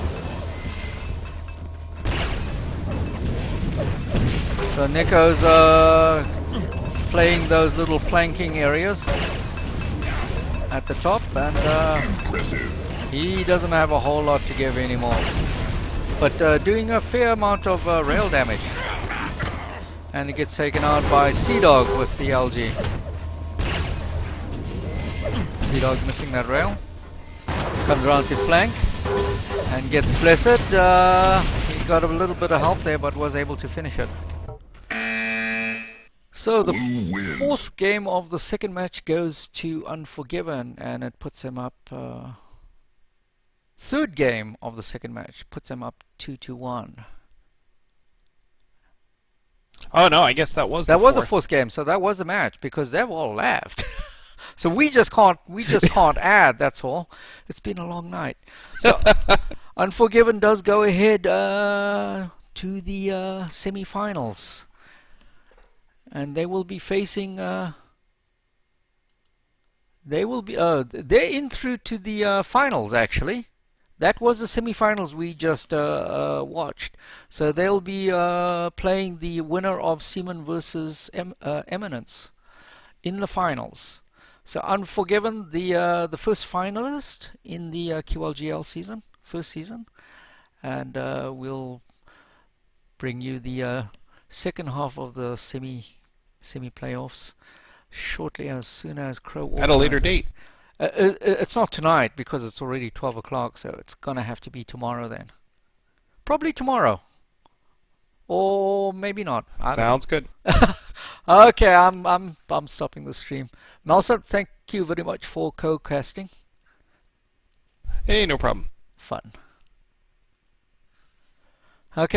So Nico's playing those little planking areas at the top, and he doesn't have a whole lot to give anymore, but doing a fair amount of rail damage, and he gets taken out by Sea-Dog with the LG. Sea-Dog missing that rail, comes around to flank and gets blessed. He got a little bit of help there but was able to finish it. So the 4th game of the second match goes to Unforgiven, and it puts him up... 3rd game of the second match puts him up 2-1. Oh no, I guess that was the 4th game, so that was the match, because they've all left. So we just can't add, that's all. It's been a long night. So Unforgiven does go ahead to the semi-finals. And they will be facing. They're in through to the finals. Actually, that was the semi-finals we just watched. So they'll be playing the winner of Seaman versus Eminence in the finals. So Unforgiven, the first finalist in the QLGL first season, and we'll bring you the second half of the semi-playoffs shortly, as soon as Crow at a later date. It's not tonight because it's already 12 o'clock, so it's gonna have to be tomorrow then. Probably tomorrow, or maybe not. Sounds good. Okay, I'm stopping the stream. Melson, thank you very much for co-casting. Hey, no problem. Fun.